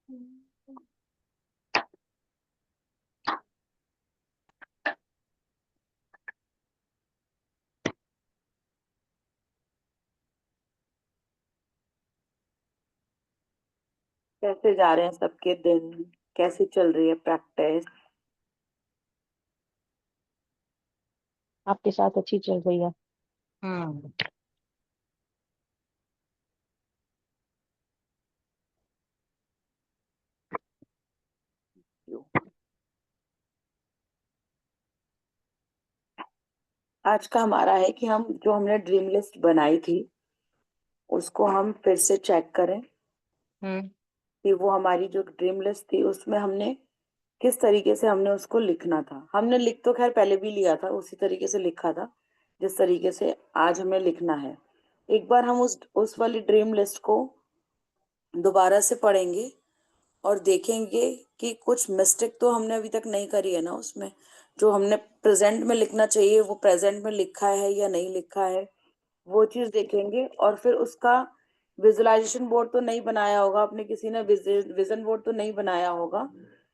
कैसे जा रहे हैं सबके दिन? कैसी चल रही है प्रैक्टिस? आपके साथ अच्छी चल रही है। हम्म। आज का हमारा है कि हम जो हमने ड्रीम लिस्ट बनाई थी उसको हम फिर से चेक करें हम्म। कि वो हमारी जो ड्रीम लिस्ट थी उसमें हमने किस तरीके से हमने उसको लिखना था। हमने लिख तो खैर पहले भी लिया था, उसी तरीके से लिखा था जिस तरीके से आज हमें लिखना है। एक बार हम उस वाली ड्रीम लिस्ट को दोबारा से पढ़ेंगे और देखेंगे कि कुछ मिस्टेक तो हमने अभी तक नहीं करी है ना उसमें। जो हमने प्रेजेंट में लिखना चाहिए वो प्रेजेंट में लिखा है या नहीं लिखा है, वो चीज देखेंगे। और फिर उसका विजुअलाइजेशन बोर्ड तो नहीं बनाया होगा आपने, किसी ने विजन बोर्ड तो नहीं बनाया होगा,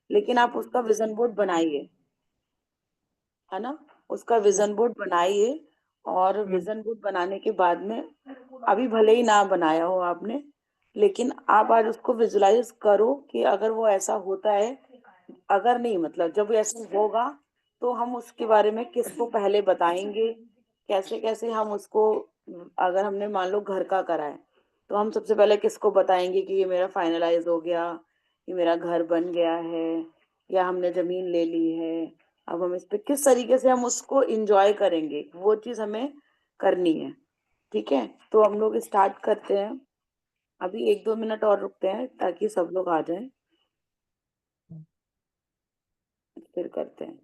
लेकिन आप उसका विजन बोर्ड बनाइए, है ना। उसका विजन बोर्ड बनाइए। और विजन बोर्ड बनाने के बाद में, अभी भले ही ना बनाया हो आपने, लेकिन आप आज उसको विजुलाइज करो कि अगर वो ऐसा होता है, अगर नहीं मतलब जब ऐसा होगा तो हम उसके बारे में किसको पहले बताएंगे, कैसे कैसे हम उसको, अगर हमने मान लो घर का करा है तो हम सबसे पहले किसको बताएंगे कि ये मेरा फाइनलाइज हो गया, ये मेरा घर बन गया है, या हमने जमीन ले ली है। अब हम इस पे किस तरीके से हम उसको इंजॉय करेंगे, वो चीज हमें करनी है। ठीक है, तो हम लोग स्टार्ट करते हैं। अभी 1-2 मिनट और रुकते हैं ताकि सब लोग आ जाएं, फिर करते हैं।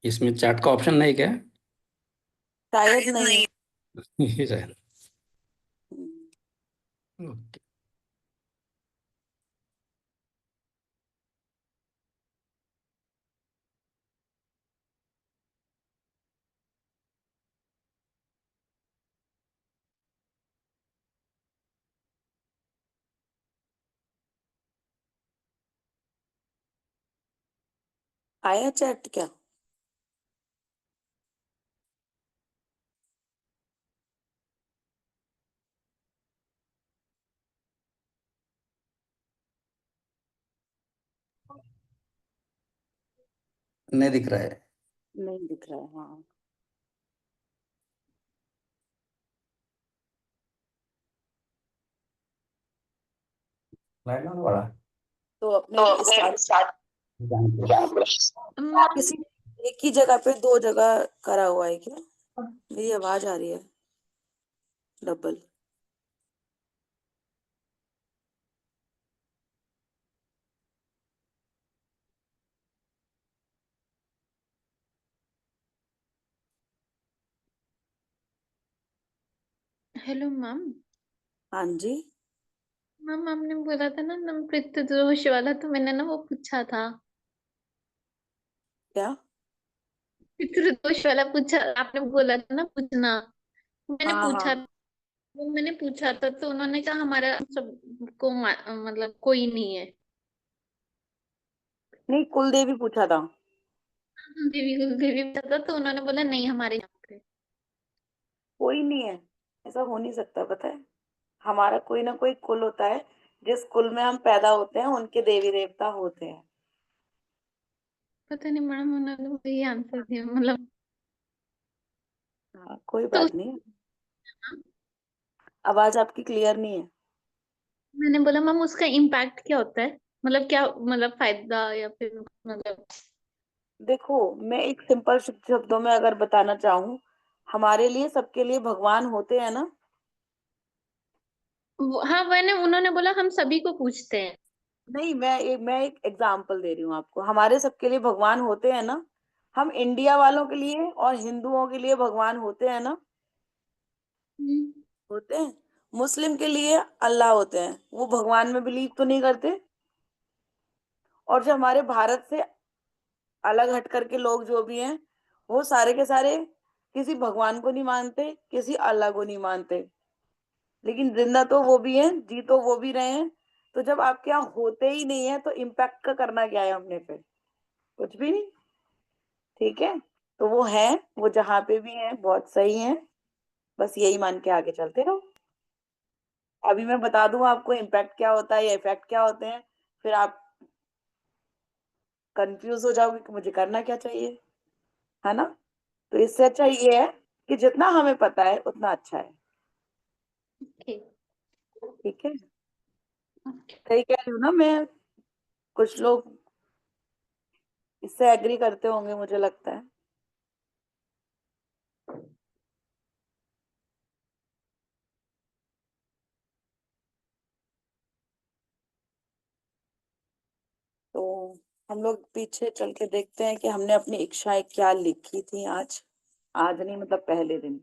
इसमें चैट का ऑप्शन नहीं क्या? शायद नहीं। ये शायद। हम्म, ओके। आया चैट क्या? नहीं दिख रहा है। नहीं दिख रहा है, हाँ। लाइट ऑन वाला। तो अपने स्टार्ट किसी एक ही जगह पे दो जगह करा हुआ है क्या? मेरी आवाज आ रही है डबल। Hello ma'am. हाँ जी। मैम आपने बोला था ना नम पितृदोष वाला, तो मैंने ना वो पूछा था। क्या? पितृदोष वाला पूछा, आपने बोला था ना पूछना। मैंने हाँ हाँ। पूछा, वो मैंने पूछा था तो उन्होंने कहा हमारा सबको मतलब कोई नहीं है। नहीं, कुल देवी पूछा था। देवी देवी पूछा था तो उन्होंने बोला नहीं हमारे यहाँ पे। कोई नहीं है, ऐसा हो नहीं सकता, पता है। हमारा कोई ना कोई कुल होता है, जिस कुल में हम पैदा होते हैं उनके देवी देवता होते हैं। पता नहीं मैडम, उन्होंने मुझे ये आंसर दिया मतलब। हाँ, कोई तो बात नहीं। आवाज आपकी क्लियर नहीं है। मैंने बोला मैम उसका इम्पैक्ट क्या होता है, मतलब क्या मतलब फायदा या फिर मतलब। देखो, मैं एक सिंपल शब्दों में अगर बताना चाहूँ, हमारे लिए सबके लिए भगवान होते हैं ना। हाँ मैंने, उन्होंने बोला हम सभी को पूछते हैं। नहीं, मैं एक एग्जांपल दे रही हूँ आपको, हमारे सबके लिए भगवान होते हैं ना। हम इंडिया वालों के लिए और हिंदुओं के लिए भगवान होते हैं ना। हम्म। होते हैं। मुस्लिम के लिए अल्लाह होते हैं, वो भगवान में बिलीव तो नहीं करते। और जो हमारे भारत से अलग हट करके लोग जो भी हैं, वो सारे के सारे किसी भगवान को नहीं मानते, किसी अल्लाह को नहीं मानते, लेकिन जिंदा तो वो भी हैं, जी तो वो भी रहे हैं। तो जब आपके यहाँ होते ही नहीं है तो इम्पैक्ट का करना क्या है हमने फिर? कुछ भी नहीं। ठीक है, तो वो है, वो जहाँ पे भी है बहुत सही है, बस यही मान के आगे चलते रहो। अभी मैं बता दूं आपको इम्पैक्ट क्या होता है या इफेक्ट क्या होते हैं, फिर आप कंफ्यूज हो जाओगे कि मुझे करना क्या चाहिए, है ना? तो इससे अच्छा ये है कि जितना हमें पता है उतना अच्छा है। ओके। ठीक है, सही कह रही हूँ ना मैं? कुछ लोग इससे एग्री करते होंगे मुझे लगता है। तो हम लोग पीछे चल के देखते हैं कि हमने अपनी इच्छाएं क्या लिखी थी आज। आज नहीं, मतलब पहले दिन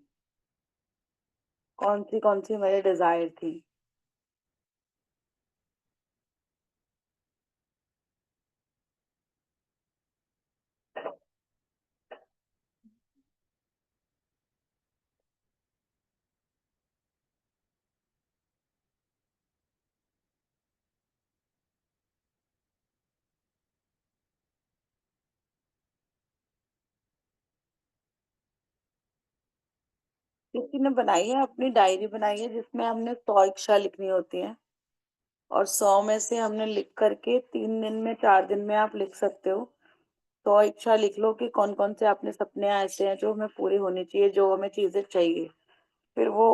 कौन सी मेरे डिजायर थी। किसी ने बनाई है, अपनी डायरी बनाई है जिसमें हमने 100 इच्छा लिखनी होती है, और 100 में से हमने लिख करके 3 दिन में 4 दिन में आप लिख सकते हो। 100 इच्छा लिख लो कि कौन कौन से अपने सपने ऐसे हैं जो हमें पूरे होने चाहिए, जो हमें चीजें चाहिए। फिर वो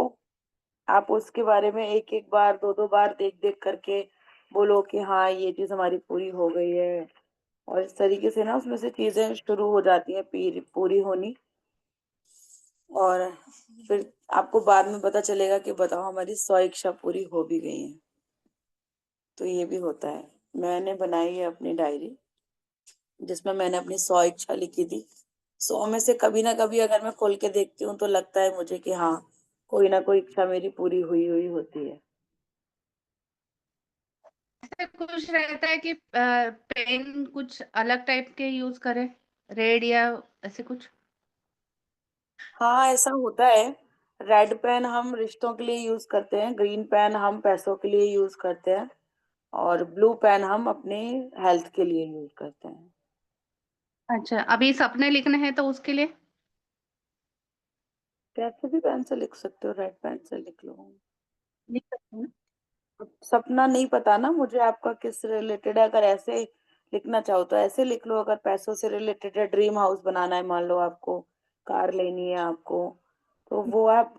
आप उसके बारे में एक एक बार, दो दो बार देख देख करके बोलो कि हाँ ये चीज हमारी पूरी हो गई है। और इस तरीके से ना उसमें से चीजें शुरू हो जाती हैं पूरी होनी। और फिर आपको बाद में पता चलेगा कि बताओ हमारी 100 इच्छा पूरी हो भी गई है। तो ये भी होता है। मैंने बनाई है अपनी डायरी जिसमें मैंने अपनी 100 इच्छा लिखी थी। 100 में से कभी ना कभी अगर मैं खोल के देखती हूँ तो लगता है मुझे कि हाँ, कोई ना कोई इच्छा मेरी पूरी हुई हुई होती है। ऐसा कुछ रहता है कि पेन कुछ अलग टाइप के यूज करें, रेड या ऐसे कुछ? हाँ, ऐसा होता है। रेड पेन हम रिश्तों के लिए यूज करते हैं, ग्रीन पेन हम पैसों के लिए यूज करते हैं, और ब्लू पेन हम अपने हेल्थ के लिए यूज करते हैं। अच्छा, अभी सपने लिखने हैं तो उसके लिए? कैसे भी पेन से लिख सकते हो, रेड पेन से लिख लो। लिख सकते हैं अब सपना नहीं पता ना मुझे आपका किस रिलेटेड है, अगर ऐसे लिखना चाहो तो ऐसे लिख लो। अगर पैसों से रिलेटेड है, ड्रीम हाउस बनाना है, मान लो आपको कार लेनी है आपको, तो ना? वो आप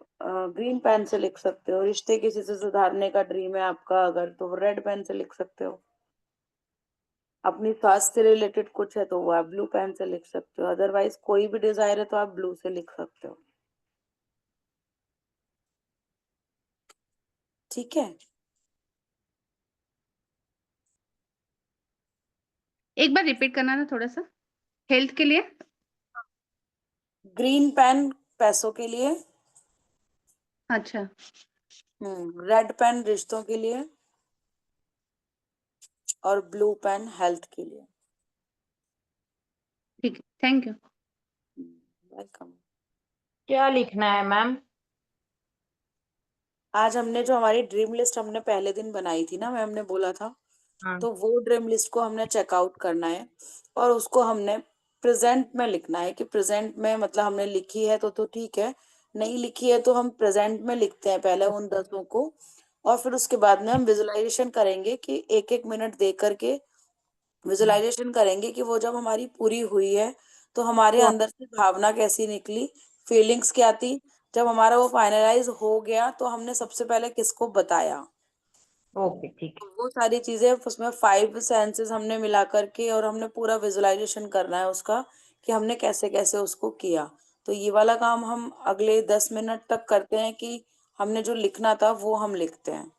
ग्रीन पेन से लिख सकते हो। रिश्ते किसी से सुधारने का ड्रीम है आपका अगर, तो रेड पेन से लिख सकते हो। अपनी स्वास्थ्य से रिलेटेड कुछ है तो वो आप ब्लू पेन से लिख सकते हो। अदरवाइज कोई भी डिजायर है तो आप ब्लू से लिख सकते हो। ठीक है। एक बार रिपीट करना ना थोड़ा सा, हेल्थ के लिए। ग्रीन पेन पैसों के लिए, अच्छा, रेड पेन रिश्तों के लिए, और ब्लू पेन हेल्थ के लिए। ठीक है, थैंक यू। वेलकम। क्या लिखना है मैम? आज हमने जो हमारी ड्रीम लिस्ट हमने पहले दिन बनाई थी ना, मैम ने बोला था, हाँ। तो वो ड्रीम लिस्ट को हमने चेकआउट करना है, और उसको हमने प्रेजेंट में लिखना है। कि प्रेजेंट में मतलब हमने लिखी है तो ठीक है, नहीं लिखी है तो हम प्रेजेंट में लिखते हैं पहले उन 10 को, और फिर उसके बाद में हम विजुअलाइजेशन करेंगे कि एक एक मिनट देख करके विजुअलाइजेशन करेंगे कि वो जब हमारी पूरी हुई है तो हमारे तो अंदर से भावना कैसी निकली, फीलिंग्स क्या थी। जब हमारा वो फाइनलाइज हो गया तो हमने सबसे पहले किसको बताया। ओके, ठीक तो वो सारी चीजें उसमें 5 सेंसेस हमने मिला करके, और हमने पूरा विजुअलाइजेशन करना है उसका कि हमने कैसे कैसे उसको किया। तो ये वाला काम हम अगले 10 मिनट तक करते हैं कि हमने जो लिखना था वो हम लिखते हैं। है।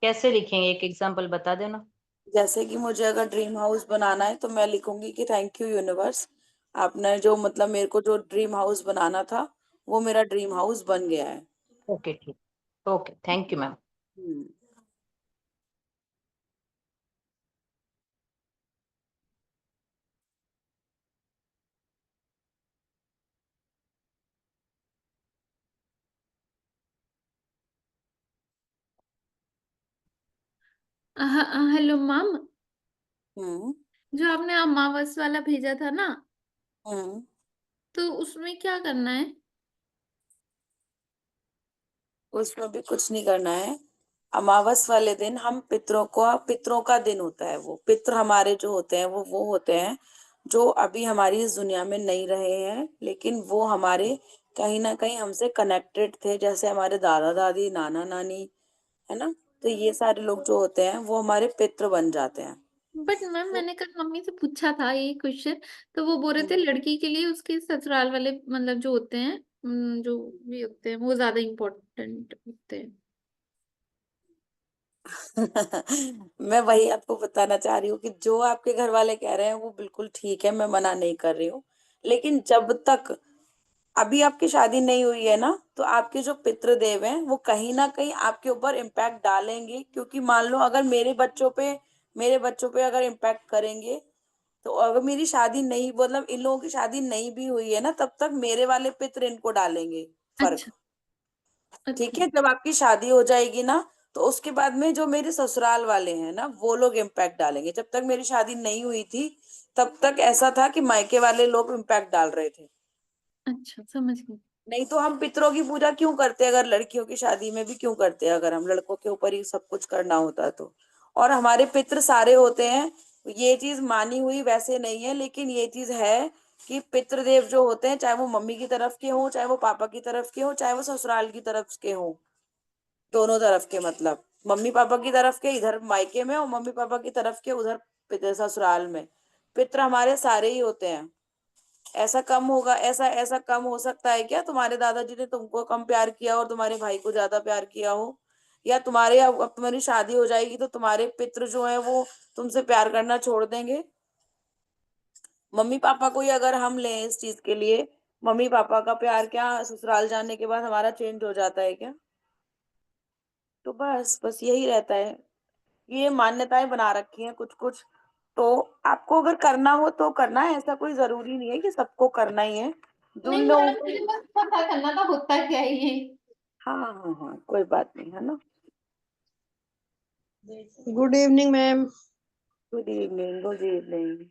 कैसे लिखेंगे, एक एग्जांपल बता देना। जैसे कि मुझे अगर ड्रीम हाउस बनाना है तो मैं लिखूंगी कि थैंक यू यूनिवर्स, आपने जो मतलब मेरे को जो ड्रीम हाउस बनाना था वो मेरा ड्रीम हाउस बन गया है। ओके, ठीक। Okay, thank you ma'am. Hmm. Hello ma'am, hmm. जो आपने अमावस वाला भेजा था ना, हम्म। तो उसमें क्या करना है? उसमें भी कुछ नहीं करना है। अमावस वाले दिन हम पितरों का दिन होता है। वो पितर हमारे जो होते हैं वो होते हैं जो अभी हमारी इस दुनिया में नहीं रहे हैं, लेकिन वो हमारे कहीं ना कहीं हमसे कनेक्टेड थे, जैसे हमारे दादा दादी, नाना नानी, है ना। तो ये सारे लोग जो होते हैं वो हमारे पितृ बन जाते हैं। बट मैम, मैंने कल मम्मी से पूछा था ये क्वेश्चन, तो वो बोल रहे थे लड़की के लिए उसके ससुराल वाले मतलब जो होते हैं, जो भी होते हैं वो ज्यादा इम्पोर्टेंट होते हैं। मैं वही आपको बताना चाह रही हूँ कि जो आपके घर वाले कह रहे हैं वो बिल्कुल ठीक है, मैं मना नहीं कर रही हूँ। लेकिन जब तक अभी आपकी शादी नहीं हुई है ना, तो आपके जो पितृदेव हैं वो कहीं ना कहीं आपके ऊपर इम्पैक्ट डालेंगे। क्योंकि मान लो अगर मेरे बच्चों पे अगर इम्पैक्ट करेंगे, तो अगर मेरी शादी नहीं, मतलब इन लोगों की शादी नहीं भी हुई है ना, तब तक मेरे वाले पितृ इनको डालेंगे अच्छा। फर्क। ठीक अच्छा। है, जब आपकी शादी हो जाएगी ना, तो उसके बाद में जो मेरे ससुराल वाले हैं ना वो लोग इम्पैक्ट डालेंगे। जब तक मेरी शादी नहीं हुई थी तब तक ऐसा था कि मायके वाले लोग इम्पैक्ट डाल रहे थे। अच्छा, समझ गई। नहीं तो हम पितरों की पूजा क्यों करते हैं? अगर लड़कियों की शादी में भी क्यों करते हैं, अगर हम लड़कों के ऊपर ही सब कुछ करना होता तो। और हमारे पितृ सारे होते हैं। ये चीज मानी हुई वैसे नहीं है, लेकिन ये चीज है कि पितृदेव जो होते हैं, चाहे वो मम्मी की तरफ के हों, चाहे वो पापा की तरफ के हों, चाहे वो ससुराल की तरफ के हों, दोनों तरफ के, मतलब मम्मी पापा की तरफ के इधर मायके में और मम्मी पापा की तरफ के उधर ससुराल में, पितृ हमारे सारे ही होते हैं। ऐसा कम होगा, ऐसा ऐसा कम हो सकता है क्या तुम्हारे दादाजी ने तुमको कम प्यार किया और तुम्हारे भाई को ज्यादा प्यार किया हो? या अब तुम्हारी शादी हो जाएगी तो तुम्हारे पितृ जो है वो तुमसे प्यार करना छोड़ देंगे? मम्मी पापा को ही अगर हम लें इस चीज के लिए, मम्मी पापा का प्यार क्या ससुराल जाने के बाद हमारा चेंज हो जाता है क्या? तो बस बस यही रहता है। ये मान्यताएं बना रखी हैं कुछ कुछ। तो आपको अगर करना हो तो करना है, ऐसा कोई जरूरी नहीं है कि सबको करना ही है। नहीं जिन लोगों मैडम, को, मुझे बस पता करना था होता क्या है ये। हाँ हाँ हाँ, कोई बात नहीं, है ना। Good evening ma'am. Good evening, good evening.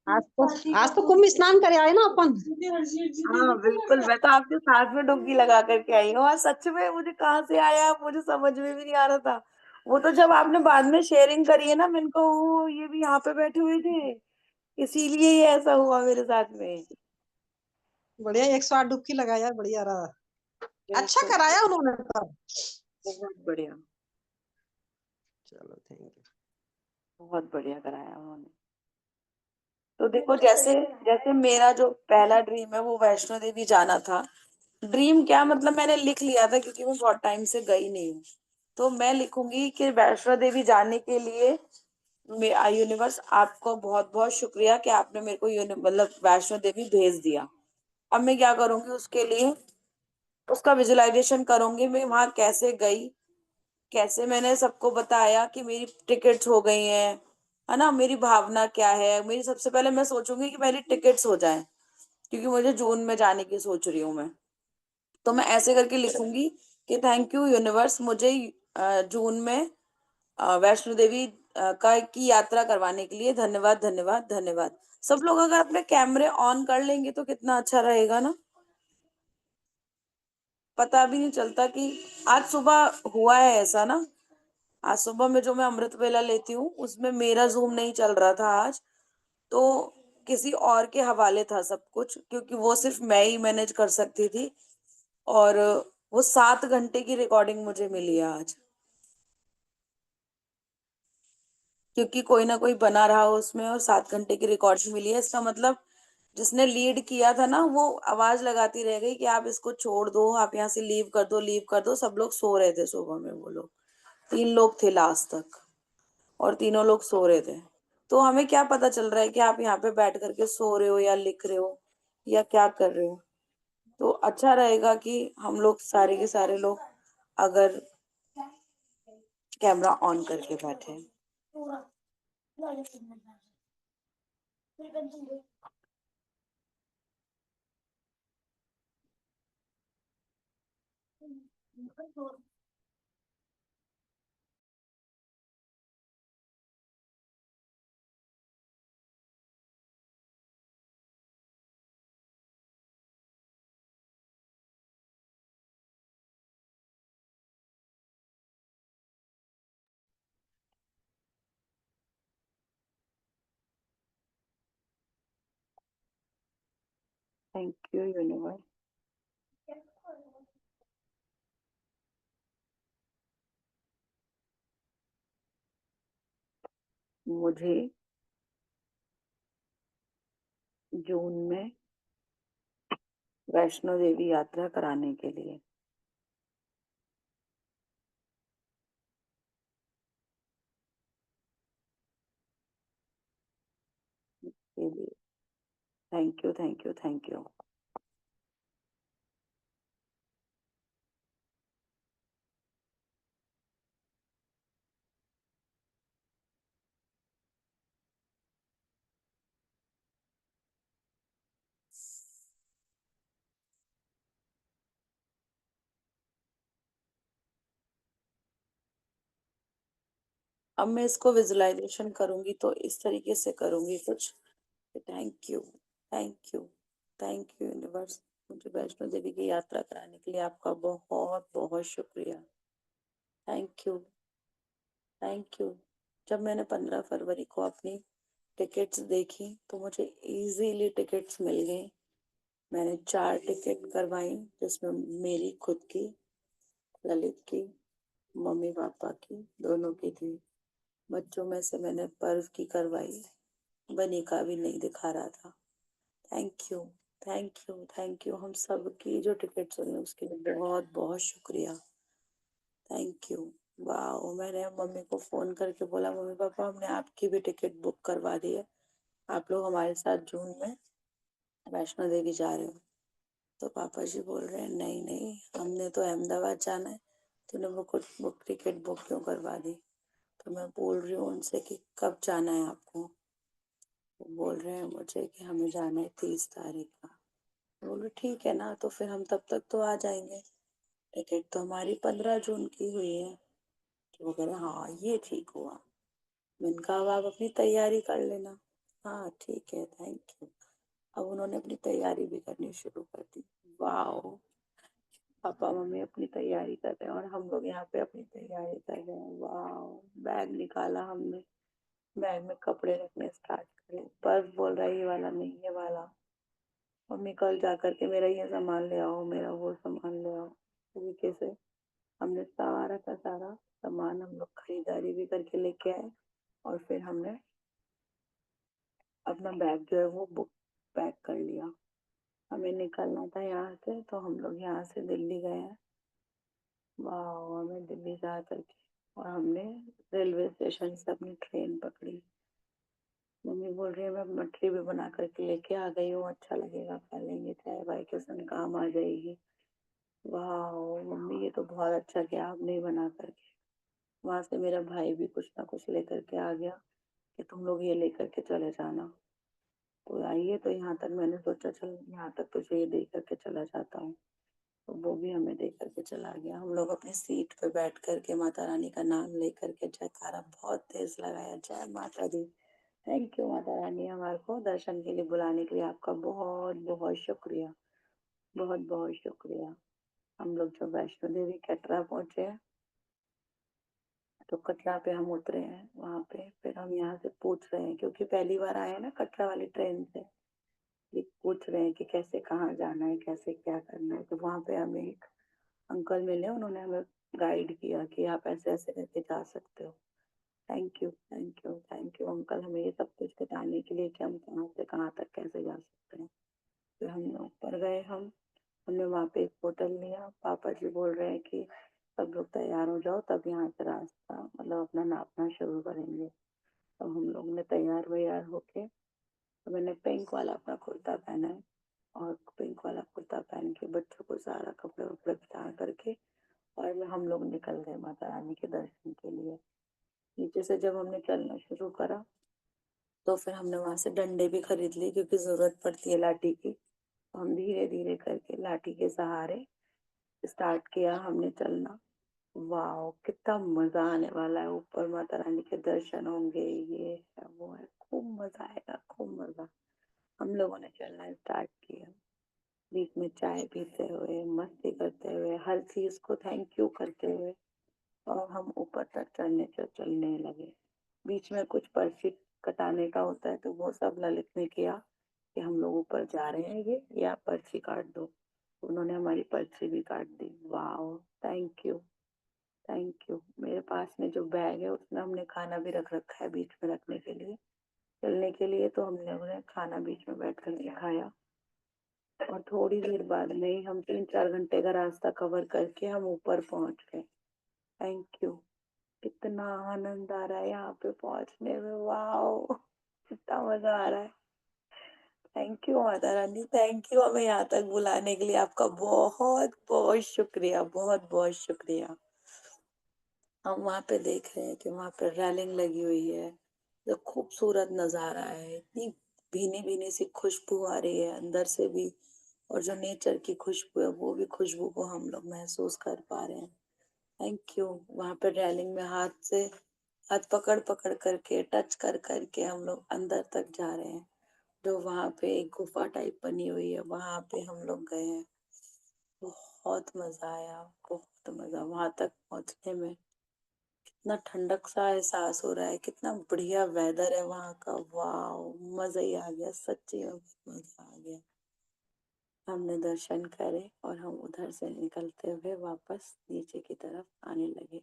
आज तो कुंभ स्नान करे आए ना अपन। हाँ बिल्कुल, मैं तो आपके साथ में डुबकी लगा करके आई हूँ। और सच में मुझे कहाँ से आया मुझे समझ में भी नहीं आ रहा था। वो तो जब आपने बाद में शेयरिंग करी है ना, मैंने कहा ओ ये भी यहाँ पे बैठे हुए थे, इसीलिए ये ऐसा हुआ मेरे साथ में। बढ़िया, 108 डुबकी लगाया, बढ़िया रहा। अच्छा बिल्कुल, कराया उन्होंने तो। बहुत बढ़िया। चलो थैंक यू। बहुत बढ़िया कराया उन्होंने। तो देखो, जैसे जैसे मेरा जो पहला ड्रीम है वो वैष्णो देवी जाना था। ड्रीम क्या, मतलब मैंने लिख लिया था क्योंकि मैं बहुत टाइम से गई नहीं हूँ। तो मैं लिखूंगी कि वैष्णो देवी जाने के लिए यूनिवर्स आपको बहुत बहुत शुक्रिया कि आपने मेरे को मतलब वैष्णो देवी भेज दिया। अब मैं क्या करूंगी उसके लिए, उसका विजुअलाइजेशन करूंगी। मैं वहां कैसे गई, कैसे मैंने सबको बताया कि मेरी टिकट्स हो गई हैं, है ना। मेरी भावना क्या है, मेरी सबसे पहले मैं सोचूंगी कि मेरी टिकट्स हो जाएं, क्योंकि मुझे जून में जाने की सोच रही हूँ मैं। तो मैं ऐसे करके लिखूंगी कि थैंक यू यूनिवर्स, मुझे जून में वैष्णो देवी का की यात्रा करवाने के लिए धन्यवाद धन्यवाद धन्यवाद। सब लोग अगर अपने कैमरे ऑन कर लेंगे तो कितना अच्छा रहेगा ना। पता भी नहीं चलता कि आज सुबह हुआ है ऐसा ना। आज सुबह में जो मैं अमृत वेला लेती हूँ उसमें मेरा जूम नहीं चल रहा था आज। तो किसी और के हवाले था सब कुछ, क्योंकि वो सिर्फ मैं ही मैनेज कर सकती थी। और वो 7 घंटे की रिकॉर्डिंग मुझे मिली है आज, क्योंकि कोई ना कोई बना रहा हो उसमें, और 7 घंटे की रिकॉर्डिंग मिली है। इसका मतलब जिसने लीड किया था ना वो आवाज लगाती रह गई कि आप इसको छोड़ दो, आप यहाँ से लीव कर दो, लीव कर दो। सब लोग सो रहे थे सुबह में, वो लोग 3 लोग थे लास्ट तक, और तीनों लोग सो रहे थे। तो हमें क्या पता चल रहा है कि आप यहाँ पे बैठ करके सो रहे हो या लिख रहे हो या क्या कर रहे हो। तो अच्छा रहेगा कि हम लोग सारे के सारे लोग अगर कैमरा ऑन करके बैठे। Thank you universe. मुझे जून में वैष्णो देवी यात्रा कराने के लिए thank you thank you thank you. अब मैं इसको विजुलाइजेशन करूंगी तो इस तरीके से करूंगी कुछ। Thank you thank you thank you universe. मुझे वैष्णो देवी की यात्रा कराने के लिए आपका बहुत बहुत शुक्रिया। Thank you thank you. जब मैंने 15 फरवरी को अपनी टिकट्स देखी तो मुझे इजीली टिकट्स मिल गई। मैंने 4 टिकट करवाई जिसमें मेरी खुद की, ललित की, मम्मी पापा की, दोनों की थी। बच्चों में से मैंने पर्व की करवाई, बनी का भी नहीं दिखा रहा था। Thank you thank you thank you. हम सब की जो टिकट्स हुई उसके लिए बहुत बहुत शुक्रिया। Thank you. वाह, मैंने मम्मी को फोन करके बोला मम्मी पापा हमने आपकी भी टिकट बुक करवा दी है, आप लोग हमारे साथ जून में वैष्णो देवी जा रहे हो। तो पापा जी बोल रहे हैं नहीं नहीं हमने तो अहमदाबाद जाना है, तूने बुक टिकट बुक क्यों करवा दी। तो मैं बोल रही हूँ उनसे कि कब जाना है आपको। वो बोल रहे हैं मुझे कि हमें जाना है 30 तारीख का। बोलो ठीक है ना, तो फिर हम तब तक तो आ जाएंगे, टिकट तो हमारी 15 जून की हुई है। तो वो कह रहे हाँ ये ठीक हुआ। मैंने कहा अब आप अपनी तैयारी कर लेना। हाँ ठीक है थैंक यू। अब उन्होंने अपनी तैयारी भी करनी शुरू कर दी। वाह, पापा मम्मी अपनी तैयारी कर रहे हैं और हम लोग यहाँ पे अपनी तैयारी कर रहे हैं। वाह, बैग निकाला हमने, बैग में कपड़े रखने स्टार्ट करे। पर्स बोल रहा है ये वाला नहीं ये वाला। मम्मी कल जा करके मेरा ये सामान ले आओ, मेरा वो सामान ले आओ। तरीके से हमने सारा का सारा सामान हम लोग खरीदारी भी करके लेके आए और फिर हमने अपना बैग जो है वो बुक पैक कर लिया। हमें निकलना था यहाँ से तो हम लोग यहाँ से दिल्ली गए हैं। वाह, हमें दिल्ली जा करके और हमने रेलवे स्टेशन से अपनी ट्रेन पकड़ी। मम्मी बोल रही है मैं मठरी भी बना करके लेके आ गई हूँ, अच्छा लगेगा खा लेंगे, चाय वाय के संग काम आ जाएगी। वाह मम्मी ये तो बहुत अच्छा किया आपने बना करके। वहां से मेरा भाई भी कुछ ना कुछ लेकर के आ गया कि तुम लोग ये लेकर के चले जाना। तो आइए, तो यहाँ तक मैंने सोचा चल यहाँ तक तुझे ये दे करके चला जाता हूँ। तो वो भी हमें दे करके चला गया। हम लोग अपनी सीट पे बैठ करके माता रानी का नाम ले करके जयकारा बहुत तेज लगाया, जय माता दी। थैंक यू माता रानी, हमारे को दर्शन के लिए बुलाने के लिए आपका बहुत बहुत शुक्रिया, बहुत बहुत शुक्रिया। हम लोग जब वैष्णो देवी कटरा पहुंचे तो कटरा पे हम उतरे हैं। वहां पे फिर हम यहाँ से पूछ रहे हैं क्योंकि पहली बार आए हैं ना कटरा वाली ट्रेन से, ये पूछ रहे हैं कि कैसे कहाँ जाना है, कैसे क्या करना है। तो वहां पे हमें एक अंकल मिले, उन्होंने हमें गाइड किया कि आप ऐसे ऐसे करके जा सकते हो। Thank you thank you thank you uncle, हमें ये सब कुछ बताने के लिए कि हम कहाँ से कहाँ तक कैसे जा सकते हैं। फिर हम ऊपर गए, हमने वहाँ पे एक होटल लिया। पापा जी बोल रहे हैं कि सब लोग तैयार हो जाओ तब यहाँ से रास्ता मतलब अपना नापना शुरू करेंगे। तो हम लोग ने तैयार वैयार होके, तो मैंने पिंक वाला अपना कुर्ता पहना है और पिंक वाला कुर्ता पहन के बच्चों को सारा कपड़े वपड़े पहना करके और हम लोग निकल गए माता रानी के दर्शन के लिए। नीचे से जब हमने चलना शुरू करा तो फिर हमने वहां से डंडे भी खरीद लिए, क्योंकि जरूरत पड़ती है लाठी की। तो हम धीरे धीरे करके लाठी के सहारे स्टार्ट किया हमने चलना। वाह, कितना मजा आने वाला है। ऊपर माता रानी के दर्शन होंगे, ये है वो है, खूब मजा आएगा, खूब मजा। हम लोगों ने चलना स्टार्ट किया, बीच में चाय पीते हुए, मस्ती करते हुए, हर चीज को थैंक यू करते हुए, और हम ऊपर तक चलने लगे। बीच में कुछ पर्ची कटाने का होता है, तो वो सब ललित ने किया कि हम लोग ऊपर जा रहे हैं, ये आप पर्ची काट दो। उन्होंने हमारी पर्ची भी काट दी। वाह, थैंक यू, थैंक यू। मेरे पास में जो बैग है उसमें हमने खाना भी रख रखा है बीच में रखने के लिए, चलने के लिए। तो हम लोगों ने खाना बीच में बैठ कर खाया, और थोड़ी देर बाद में ही हम 3-4 घंटे का रास्ता कवर करके हम ऊपर पहुंच गए। Thank you. कितना आनंद आ रहा है यहाँ पे पहुंचने में। वाह, कितना मजा आ रहा है। Thank you Mata Rani, thank you हमें यहाँ तक बुलाने के लिए। आपका बहुत बहुत शुक्रिया, बहुत बहुत शुक्रिया। हम वहां पे देख रहे हैं कि वहां पे रेलिंग लगी हुई है, जो खूबसूरत नजारा है। इतनी भीनी भीनी सी खुशबू आ रही है अंदर से भी, और जो नेचर की खुशबू है वो भी खुशबू को हम लोग महसूस कर पा रहे हैं। Thank you. वहां पे रेलिंग में हाथ पकड़ पकड़ करके, टच कर करके हम लोग अंदर तक जा रहे हैं। जो वहां पे एक गुफा टाइप बनी हुई है, वहां पे हम लोग गए हैं। बहुत मजा आया, बहुत मजा। वहां तक पहुंचने में कितना ठंडक सा एहसास हो रहा है, कितना बढ़िया वेदर है वहां का। वाह, मजा ही आ गया, सच्ची में बहुत मजा आ गया। हमने दर्शन करे और हम उधर से निकलते हुए वापस नीचे की तरफ आने लगे।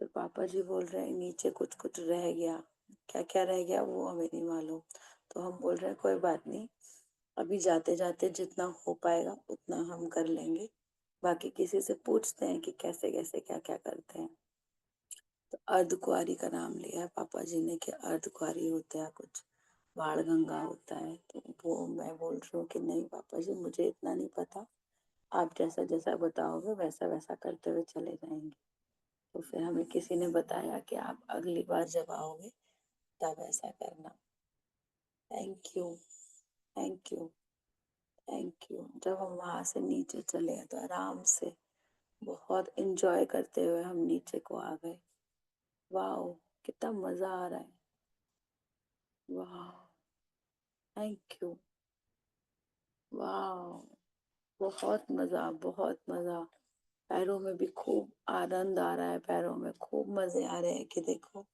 फिर पापा जी बोल रहे हैं नीचे कुछ कुछ रह गया। क्या क्या रह गया वो हमें नहीं मालूम। तो हम बोल रहे हैं कोई बात नहीं, अभी जाते जाते जितना हो पाएगा उतना हम कर लेंगे, बाकी किसी से पूछते हैं कि कैसे कैसे क्या क्या करते हैं। तो अर्धकुंवारी का नाम लिया है पापा जी ने कि अर्धकुंवारी होता है कुछ, बाण गंगा होता है। तो वो मैं बोल रही हूँ कि नहीं पापा जी, मुझे इतना नहीं पता, आप जैसा जैसा बताओगे वैसा वैसा करते हुए चले जाएंगे। तो फिर हमें किसी ने बताया कि आप अगली बार जब आओगे तब ऐसा करना। Thank you, thank you, thank you. जब हम वहां से नीचे चले तो आराम से बहुत इंजॉय करते हुए हम नीचे को आ गए। वाह, कितना मजा आ रहा है। वाह, थैंक यू। वाह, बहुत मजा, बहुत मजा। पैरों में भी खूब आनंद आ रहा है, पैरों में खूब मजे आ रहे हैं कि देखो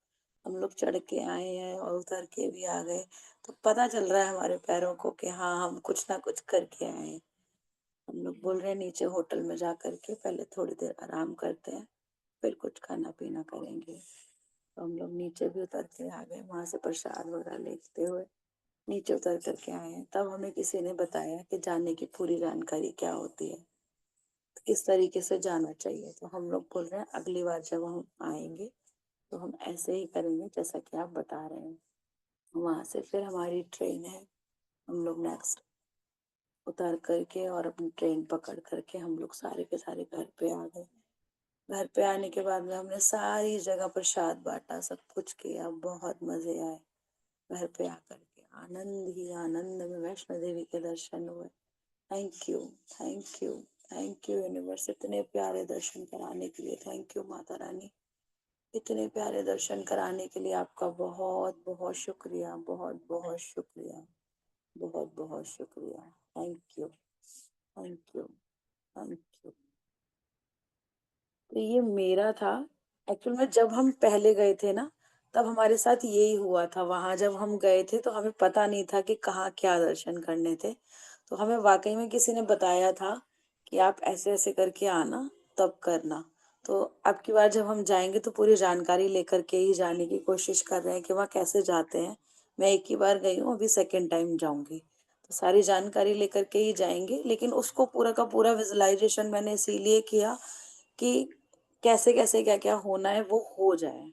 हम लोग चढ़ के आए हैं और उतर के भी आ गए। तो पता चल रहा है हमारे पैरों को कि हाँ, हम कुछ ना कुछ करके आए हैं। हम लोग बोल रहे हैं नीचे होटल में जा करके पहले थोड़ी देर आराम करते हैं, फिर कुछ खाना पीना करेंगे। तो हम लोग नीचे भी उतर के आ गए, वहां से प्रसाद वगैरह लेते हुए नीचे उतर करके आए हैं। तब हमें किसी ने बताया कि जाने की पूरी जानकारी क्या होती है, तो किस तरीके से जाना चाहिए। तो हम लोग बोल रहे हैं अगली बार जब हम आएंगे तो हम ऐसे ही करेंगे जैसा कि आप बता रहे हैं। वहां से फिर हमारी ट्रेन है, हम लोग नेक्स्ट उतर करके और अपनी ट्रेन पकड़ करके हम लोग सारे के सारे घर पे आ गए। घर पे आने के बाद में हमने सारी जगह प्रसाद बांटा, सब कुछ किया, बहुत मजे आए। घर पे आकर के आनंद ही आनंद में वैष्णो देवी के दर्शन हुए। Thank you, thank you, thank you universe, इतने प्यारे दर्शन कराने के लिए। थैंक यू माता रानी, इतने प्यारे दर्शन कराने के लिए आपका बहुत बहुत शुक्रिया, बहुत बहुत शुक्रिया, बहुत बहुत शुक्रिया। Thank you, thank you, thank you. तो ये मेरा था। एक्चुअल में जब हम पहले गए थे ना, तब हमारे साथ यही हुआ था। वहां जब हम गए थे तो हमें पता नहीं था कि कहाँ क्या दर्शन करने थे। तो हमें वाकई में किसी ने बताया था कि आप ऐसे ऐसे करके आना, तब करना। तो अब की बार जब हम जाएंगे तो पूरी जानकारी लेकर के ही जाने की कोशिश कर रहे हैं कि वहाँ कैसे जाते हैं। मैं एक ही बार गई हूँ, अभी सेकेंड टाइम जाऊंगी, तो सारी जानकारी लेकर के ही जाएंगे। लेकिन उसको पूरा का पूरा विजुअलाइजेशन मैंने इसीलिए किया कि कैसे कैसे क्या क्या होना है वो हो जाए।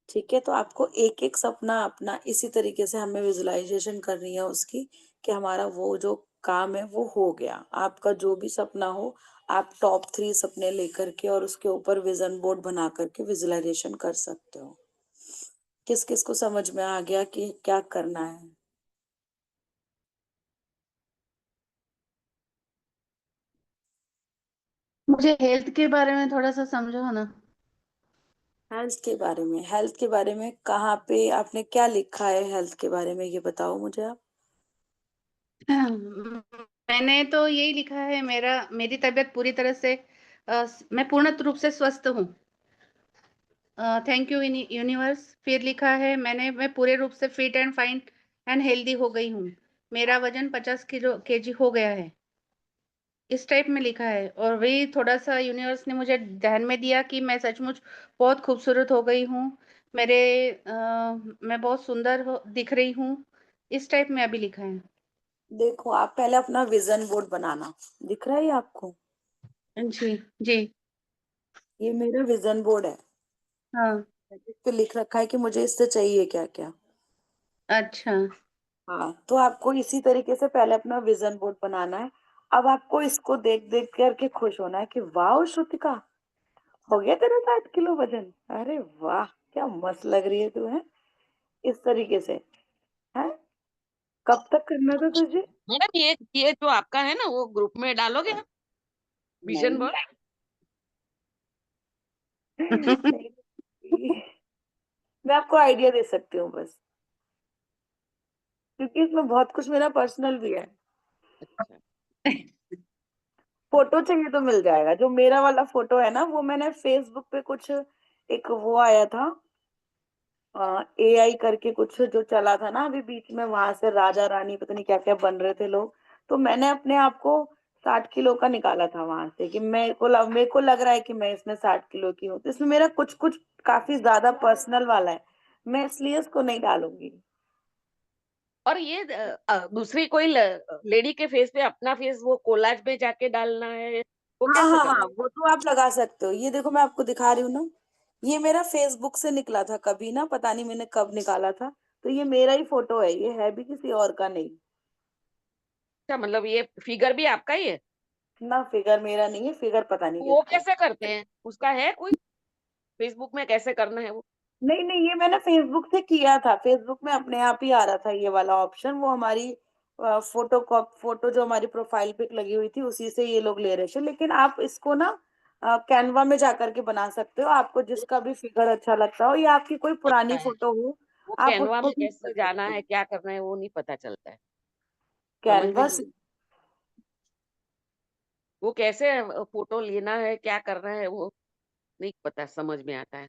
ठीक है, तो आपको एक एक सपना अपना इसी तरीके से हमें विजुअलाइजेशन करनी है उसकी, कि हमारा वो जो काम है वो हो गया। आपका जो भी सपना हो आप टॉप 3 सपने लेकर के और उसके ऊपर विजन बोर्ड बना करके विजुअलाइजेशन कर सकते हो। किस किस को समझ में आ गया कि क्या करना है? मुझे हेल्थ के बारे में थोड़ा सा समझाओ ना। हेल्थ के बारे में कहाँ पे आपने क्या लिखा है? हेल्थ के बारे में ये बताओ मुझे आप। मैंने तो यही लिखा है, मेरी तबीयत पूरी तरह से मैं पूर्ण रूप से स्वस्थ हूँ। Thank you universe. फिर लिखा है मैं पूरे रूप से fit and fine and healthy हो गई हूँ। मेरा वजन 50 केजी हो गया है। इस टाइप में लिखा है। और वही थोड़ा सा यूनिवर्स ने मुझे ध्यान में दिया कि मैं सचमुच बहुत खूबसूरत हो गई हूँ। मैं बहुत सुंदर दिख रही हूँ। इस टाइप में अभी लिखा है। देखो, आप पहले अपना विजन बोर्ड बनाना। दिख रहा है ये आपको? जी जी। ये मेरा विजन बोर्ड है। हाँ। इस पे लिख रखा है कि मुझे इससे चाहिए क्या क्या। अच्छा। हाँ, तो आपको इसी तरीके से पहले अपना विजन बोर्ड बनाना है। अब आपको इसको देख देख करके खुश होना है कि वाह श्रुतिका, हो गया तेरा 60 किलो वजन। अरे वाह, क्या मस्त लग रही है तू, है। इस तरीके से है। कब तक करना था तुझे? मैडम ये जो आपका है ना वो ग्रुप में डालोगे आप विजन बोर्ड? नहीं, नहीं, मैं आपको आइडिया दे सकती हूँ बस, क्योंकि इसमें बहुत कुछ मेरा पर्सनल भी है। अच्छा। फोटो चाहिए तो मिल जाएगा। जो मेरा वाला फोटो है ना, वो मैंने फेसबुक पे कुछ एक वो आया था, एआई करके कुछ जो चला था ना अभी बीच में, वहां से राजा रानी पता नहीं क्या क्या बन रहे थे लोग। तो मैंने अपने आप को 60 किलो का निकाला था वहां से, कि मेरे को लग रहा है कि मैं इसमें 60 किलो की हूँ। तो इसमें मेरा कुछ कुछ काफी ज्यादा पर्सनल वाला है, मैं इसलिए इसको नहीं डालूंगी। और ये दूसरी कोई लेडी के फेस पे अपना फेस वो कोलाज में जाके डालना है, वो हाँ कैसे हाँ करना हाँ, है? वो तो आप लगा सकते हो। ये देखो, मैं आपको दिखा रही हूँ ना, ये मेरा फेसबुक से निकला था कभी ना, पता नहीं मैंने कब निकाला था। तो ये मेरा ही फोटो है, ये है भी किसी और का नहीं। अच्छा, मतलब ये फिगर भी आपका ही है? ना, फिगर मेरा नहीं है, फिगर पता नहीं वो किसका है। कैसे करते हैं, उसका है कोई फेसबुक में कैसे करना है वो? नहीं नहीं, ये मैंने फेसबुक से किया था। फेसबुक में अपने आप ही आ रहा था ये वाला ऑप्शन। वो हमारी फोटो जो हमारी प्रोफाइल पिक लगी हुई थी उसी से ये लोग ले रहे थे। लेकिन आप इसको ना कैनवा में जाकर के बना सकते हो, आपको जिसका भी फिगर अच्छा लगता हो, या आपकी कोई पता पुरानी है फोटो हो, वो आप कैनवा उसको में भी कर कैसे जाना सकते है, हो। क्या करना है, वो नहीं पता चलता है, समझ में कैनवा नहीं। से। वो कैसे फोटो लेना है, क्या करना है, वो नहीं पता समझ में आता है।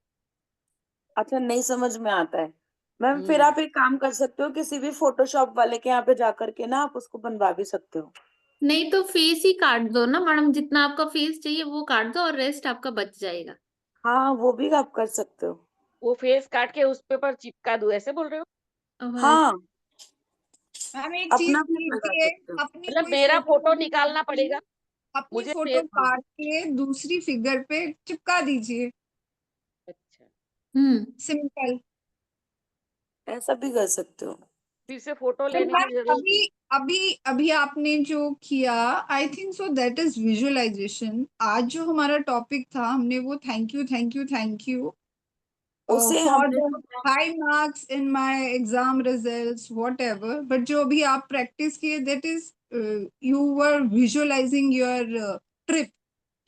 अच्छा, नहीं समझ में आता है। मैम, फिर हम्म। आप एक काम कर सकते हो, किसी भी फोटोशॉप वाले के यहाँ पे जाकर के ना आप उसको बनवा भी सकते हो। नहीं तो फेस ही काट दो ना मैडम, जितना आपका फेस चाहिए वो काट दो और रेस्ट आपका बच जाएगा। हाँ, वो भी आप कर सकते हो। वो फेस काट के उस पे पर चिपका दूं, ऐसे बोल रहे हो? और हाँ, मैम एक चीज अपना भी आप लगा कीजिए, सकते हो। अपनी मतलब कोई मेरा फोटो फोटो कॉपी निकालना काटिए, पड़ेगा अपनी मुझे फोटो हाँ। काट के दूसरी फिगर पे चिपका दीजिए। अच्छा, हम्म। सिंपल। ऐसा भी कर सकते हो। फिर से फोटो तो लेने मैम की जरूरत अभी नहीं? अभी अभी आपने जो किया, I think so that is visualisation. आज जो हमारा टॉपिक था, हमने वो थैंक यू उसे फॉर हमने the high marks in my exam results whatever, but जो अभी आप प्रैक्टिस किए that is you were visualising your trip,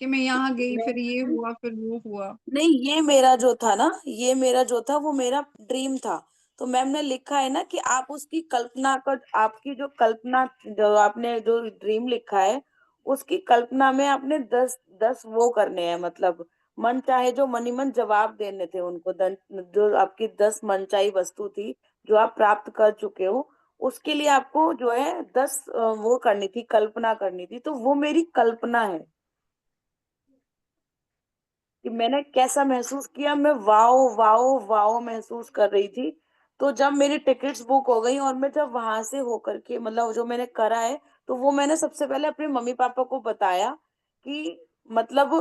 कि मैं यहाँ गई फिर ये मैं हुआ फिर वो हुआ। नहीं, ये मेरा जो था ना, ये मेरा जो था वो मेरा ड्रीम था। तो मैम ने लिखा है ना कि आप उसकी कल्पना कर, आपकी जो कल्पना, जो आपने जो ड्रीम लिखा है उसकी कल्पना में आपने 10 वो करने हैं, मतलब मन चाहे जो मनी मन जवाब देने थे उनको। जो आपकी 10 मनचाही वस्तु थी जो आप प्राप्त कर चुके हो, उसके लिए आपको जो है 10 वो करनी थी, कल्पना करनी थी। तो वो मेरी कल्पना है कि मैंने कैसा महसूस किया। मैं वाओ वाओ वाओ महसूस कर रही थी। तो जब मेरी टिकट्स बुक हो गई और मैं जब वहां से होकर के, मतलब जो मैंने करा है, तो वो मैंने सबसे पहले अपने मम्मी पापा को बताया कि मतलब